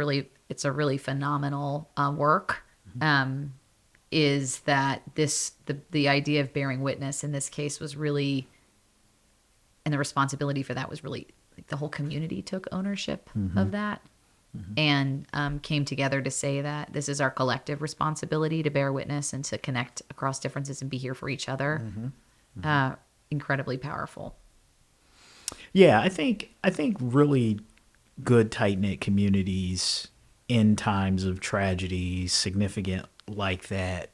it's a really phenomenal work, is that the idea of bearing witness in this case was really, and the responsibility for that was really, like, the whole community took ownership of that, and came together to say that this is our collective responsibility to bear witness and to connect across differences and be here for each other. Incredibly powerful. Yeah, I think really good, tight-knit communities in times of tragedy significant like that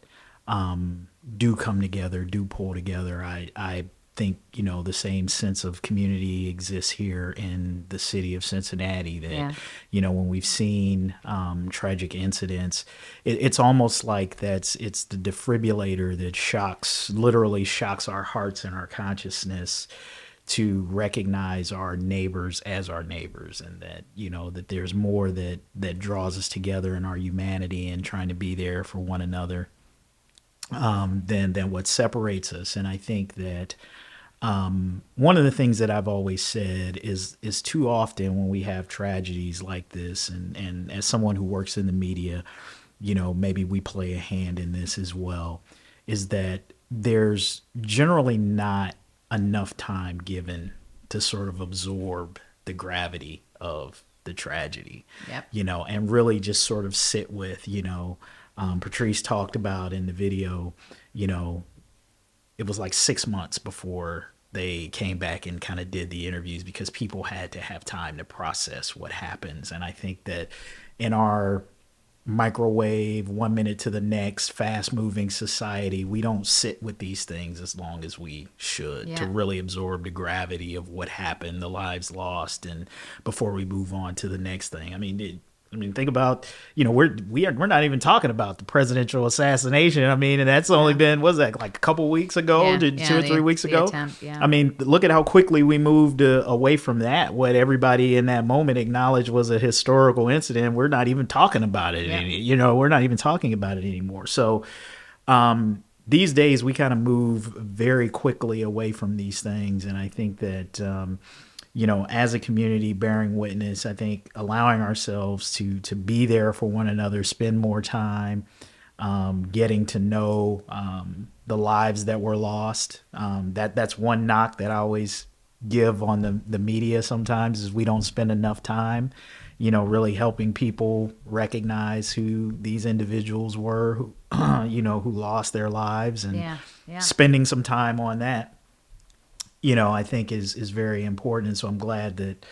do come together, do pull together. I think, the same sense of community exists here in the city of Cincinnati, that, when we've seen tragic incidents, it's almost like it's the defibrillator that literally shocks our hearts and our consciousness to recognize our neighbors as our neighbors, and that, that there's more that draws us together in our humanity and trying to be there for one another than what separates us. And I think that one of the things that I've always said is too often when we have tragedies like this, and as someone who works in the media, maybe we play a hand in this as well, is that there's generally not enough time given to sort of absorb the gravity of the tragedy. Yep. And really just sort of sit with, Patrice talked about in the video, it was like 6 months before they came back and kind of did the interviews, because people had to have time to process what happens. And I think that in our microwave, 1 minute to the next, fast moving society, we don't sit with these things as long as we should to really absorb the gravity of what happened, the lives lost, and before we move on to the next thing. I mean, think about, we're not even talking about the presidential assassination. I mean, and that's only been, was that like a couple weeks ago, 2 or 3 weeks ago? Attempt, I mean, look at how quickly we moved away from that. What everybody in that moment acknowledged was a historical incident. We're not even talking about it. We're not even talking about it anymore. So these days we kind of move very quickly away from these things. And I think that, as a community bearing witness, I think allowing ourselves to be there for one another, spend more time, getting to know the lives that were lost. That's one knock that I always give on the media sometimes is we don't spend enough time, really helping people recognize who these individuals were, who, who lost their lives, and Yeah. spending some time on that, I think is very important. And so I'm glad that,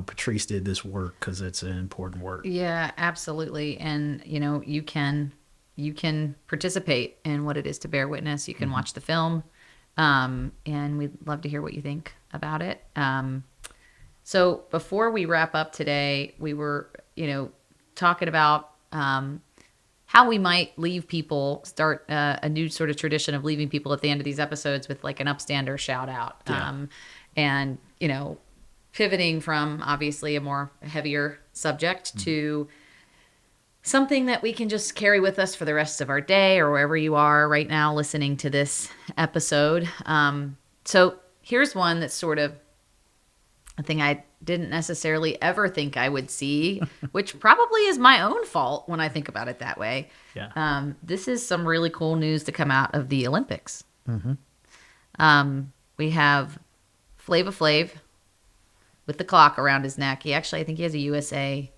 Patrice did this work, because it's an important work. Yeah, absolutely. And you can participate in what it is to bear witness. You can watch the film, and we'd love to hear what you think about it. So before we wrap up today, we were talking about how we might leave people, start a new sort of tradition of leaving people at the end of these episodes with like an Upstander shout out. Yeah. And pivoting from obviously a more heavier subject to something that we can just carry with us for the rest of our day, or wherever you are right now listening to this episode. So here's one that's sort of a thing I didn't necessarily ever think I would see, which probably is my own fault when I think about it that way. Yeah. This is some really cool news to come out of the Olympics. We have Flava Flav with the clock around his neck. I think he has a USA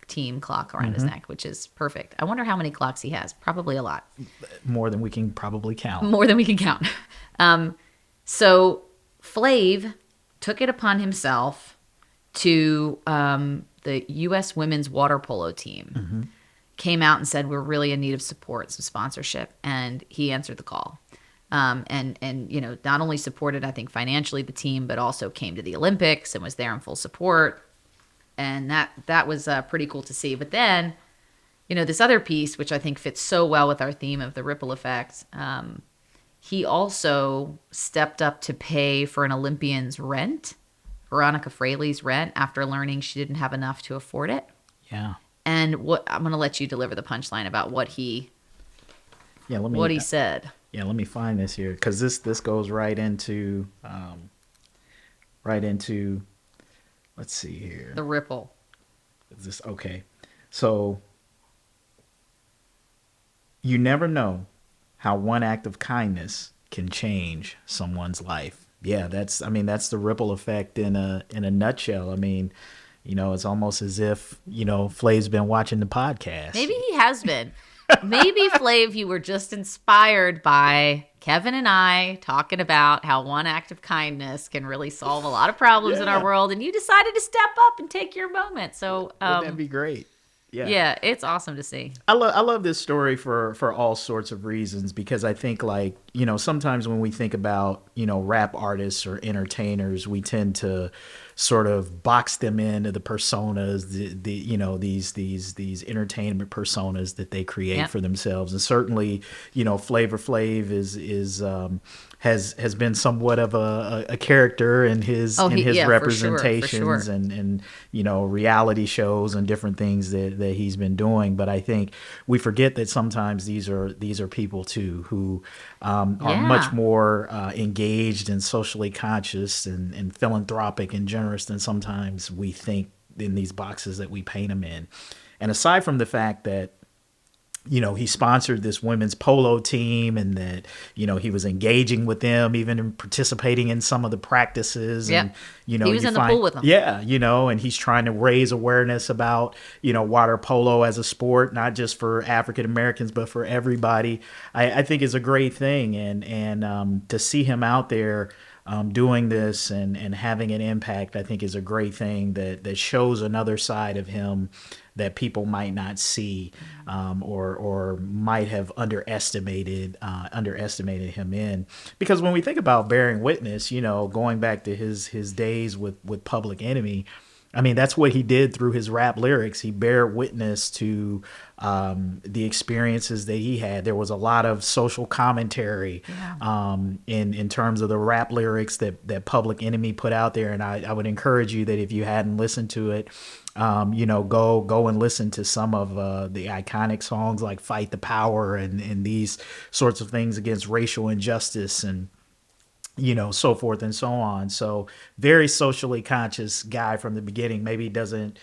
team clock around his neck, which is perfect. I wonder how many clocks he has. Probably a lot. More than we can probably count. More than we can count. So Flav took it upon himself to the U.S. women's water polo team. Came out and said, we're really in need of support, some sponsorship. And he answered the call. And not only supported, I think, financially the team, but also came to the Olympics and was there in full support. And that was pretty cool to see. But then, this other piece, which I think fits so well with our theme of the ripple effect, he also stepped up to pay for an Olympian's rent, Veronica Fraley's rent, after learning she didn't have enough to afford it. Yeah. And I'm going to let you deliver the punchline about what he said. Yeah, let me find this here, because this goes right into let's see here. The ripple. Is this okay? So you never know how one act of kindness can change someone's life. Yeah, that's the ripple effect in a nutshell. It's almost as if, Flav's been watching the podcast. Maybe he has been. Maybe, Flav, you were just inspired by Kevin and I talking about how one act of kindness can really solve a lot of problems in our world, and you decided to step up and take your moment. So wouldn't that be great? Yeah, it's awesome to see. I love this story for all sorts of reasons, because I think, like, sometimes when we think about, rap artists or entertainers, we tend to sort of box them into the personas, these entertainment personas that they create for themselves. And certainly, Flavor Flav has been somewhat of a character in his representations, for sure. and reality shows and different things that he's been doing. But I think we forget that sometimes these are people too who are much more engaged and socially conscious and philanthropic and generous than sometimes we think in these boxes that we paint them in. And aside from the fact that he sponsored this women's polo team, and that, he was engaging with them, even in participating in some of the practices. Yeah. And, he was in the pool with them. Yeah. And he's trying to raise awareness about, water polo as a sport, not just for African Americans, but for everybody. I think is a great thing. And to see him out there doing this and having an impact, I think is a great thing that shows another side of him that people might not see, or might have underestimated him in. Because when we think about bearing witness, going back to his days with Public Enemy, that's what he did through his rap lyrics. He bare witness to the experiences that he had. There was a lot of social commentary in terms of the rap lyrics that Public Enemy put out there. And I would encourage you that if you hadn't listened to it, go and listen to some of the iconic songs like Fight the Power and these sorts of things against racial injustice and so forth and so on. So very socially conscious guy from the beginning. Maybe he doesn't,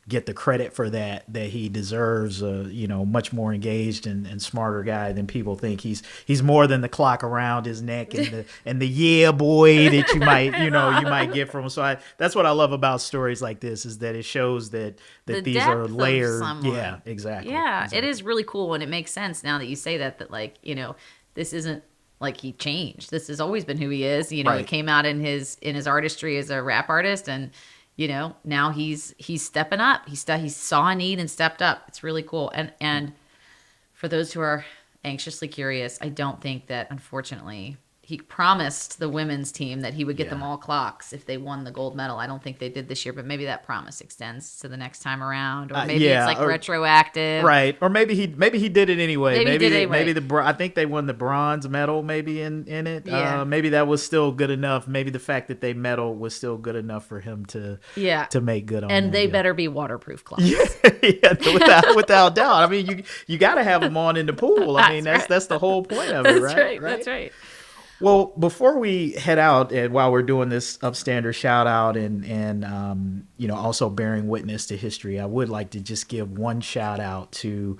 get the credit for that he deserves. Much more engaged and smarter guy than people think. He's more than the clock around his neck and the yeah boy that you might get from him. So that's what I love about stories like this, is that it shows that The these are depth of layered. someone. Yeah, exactly. Yeah, Exactly. it is really cool, and it makes sense now that you say that like, this isn't like he changed. This has always been who he is. It Right. came out in his artistry as a rap artist, and now he's stepping up. He saw a need and stepped up. It's really cool. And for those who are anxiously curious, I don't think that, unfortunately, he promised the women's team that he would get them all clocks if they won the gold medal. I don't think they did this year, but maybe that promise extends to the next time around, or maybe it's like retroactive. Right, or maybe he did it anyway. Maybe he did it anyway. Maybe I think they won the bronze medal maybe in it. Yeah. Maybe that was still good enough. Maybe the fact that they medal was still good enough for him to make good on. And that they deal. better be waterproof clocks. Yeah, without doubt. I mean, you got to have them on in the pool. I mean, that's the whole point of it, That's right? right. That's right. Well, before we head out, and while we're doing this Upstander shout out and also bearing witness to history, I would like to just give one shout out to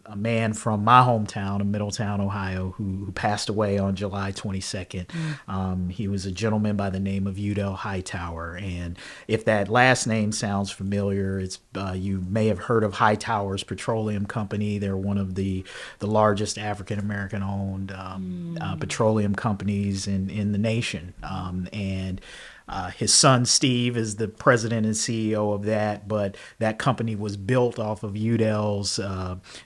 a man from my hometown of Middletown, Ohio, who passed away on July 22nd. He was a gentleman by the name of Udell Hightower, and if that last name sounds familiar, it's you may have heard of Hightower's Petroleum Company. They're one of the largest African American owned petroleum companies in the nation, and his son Steve is the president and CEO of that, but that company was built off of Udell's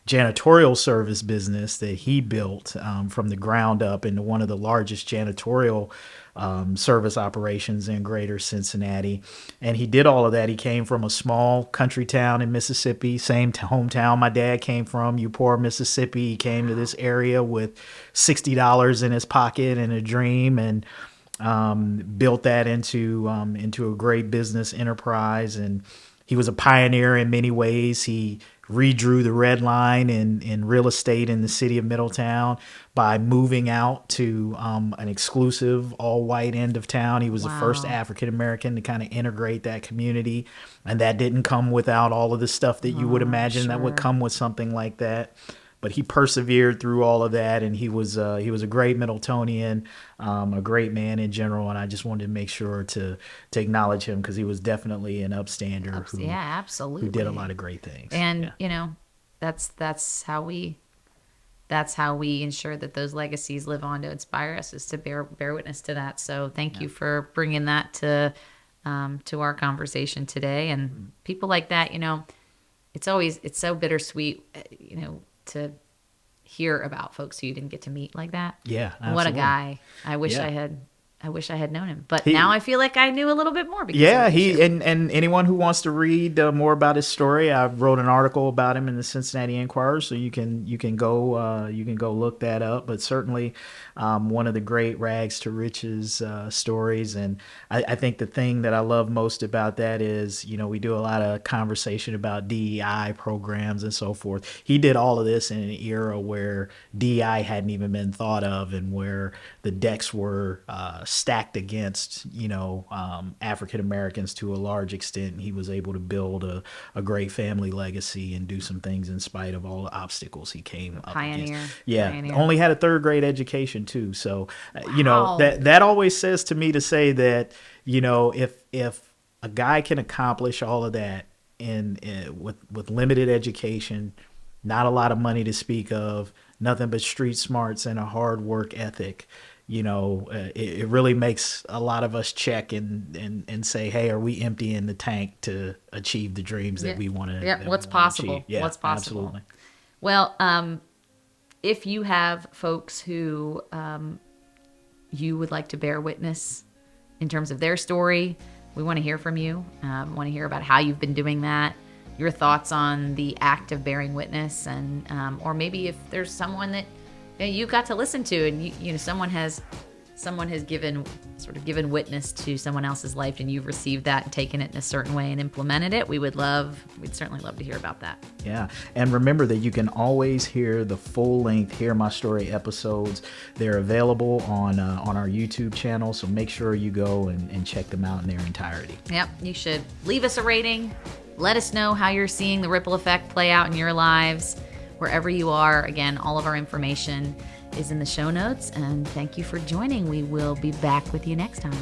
janitorial service business that he built from the ground up into one of the largest janitorial service operations in greater Cincinnati. And he did all of that. He came from a small country town in Mississippi, same hometown my dad came from, Euport, Mississippi. He came to this area with $60 in his pocket and a dream, and built that into a great business enterprise. And he was a pioneer in many ways. He redrew the red line in real estate in the city of Middletown by moving out to an exclusive all-white end of town. He was the first African American to kind of integrate that community, and that didn't come without all of the stuff that you would imagine that would come with something like that. But he persevered through all of that, and he was a great Middletonian, a great man in general. And I just wanted to make sure to acknowledge him, because he was definitely an upstander absolutely, who did a lot of great things. And that's how we ensure that those legacies live on to inspire us, is to bear witness to that. So thank you for bringing that to our conversation today. And people like that, it's so bittersweet, to hear about folks who you didn't get to meet like that. Yeah, absolutely. What a guy. I wish I had known him, but now I feel like I knew a little bit more. Because Yeah, and anyone who wants to read more about his story, I wrote an article about him in the Cincinnati Enquirer, so you can go look that up. But certainly, one of the great rags to riches stories. And I think the thing that I love most about that is, we do a lot of conversation about DEI programs and so forth. He did all of this in an era where DEI hadn't even been thought of, and where the decks were stacked against African Americans to a large extent. He was able to build a great family legacy and do some things in spite of all the obstacles he came up against. Pioneer. Only had a third grade education too. So that always says to me to say that if a guy can accomplish all of that with limited education, not a lot of money to speak of, nothing but street smarts and a hard work ethic, it really makes a lot of us check and say, hey, are we emptying the tank to achieve the dreams that we want to? Yeah, what's possible? Yeah, what's possible? Absolutely. Well, if you have folks who you would like to bear witness in terms of their story, we want to hear from you. Want to hear about how you've been doing that, your thoughts on the act of bearing witness, and or maybe if there's someone that you got to listen to, and someone has someone has given witness to someone else's life and you've received that and taken it in a certain way and implemented it, we'd certainly love to hear about that. Yeah. And remember that you can always hear the full-length Hear My Story episodes. They're available on our YouTube channel, so make sure you go and check them out in their entirety. Yep, you should. Leave us a rating. Let us know how you're seeing the ripple effect play out in your lives, wherever you are. Again, all of our information is in the show notes, and thank you for joining. We will be back with you next time.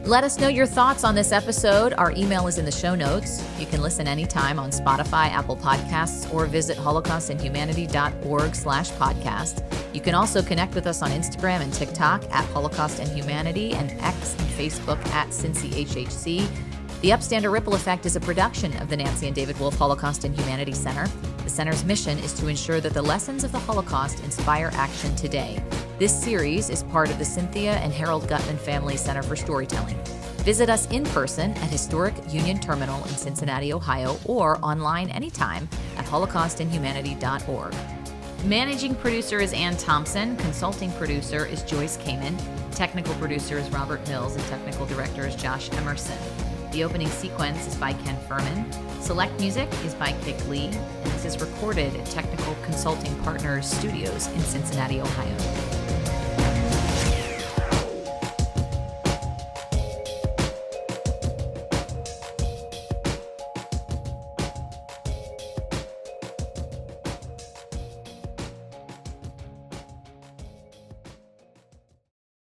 Let us know your thoughts on this episode. Our email is in the show notes. You can listen anytime on Spotify, Apple Podcasts, or visit holocaustandhumanity.org/podcast. You can also connect with us on Instagram and TikTok at Holocaust and Humanity, and X and Facebook at CincyHHC. The Upstander Ripple Effect is a production of the Nancy and David Wolf Holocaust and Humanity Center. The center's mission is to ensure that the lessons of the Holocaust inspire action today. This series is part of the Cynthia and Harold Gutman Family Center for Storytelling. Visit us in person at Historic Union Terminal in Cincinnati, Ohio, or online anytime at holocaustandhumanity.org. Managing producer is Ann Thompson. Consulting producer is Joyce Kamen. Technical producer is Robert Mills, and technical director is Josh Emerson. The opening sequence is by Ken Furman. Select music is by Kick Lee, and this is recorded at Technical Consulting Partners Studios in Cincinnati, Ohio.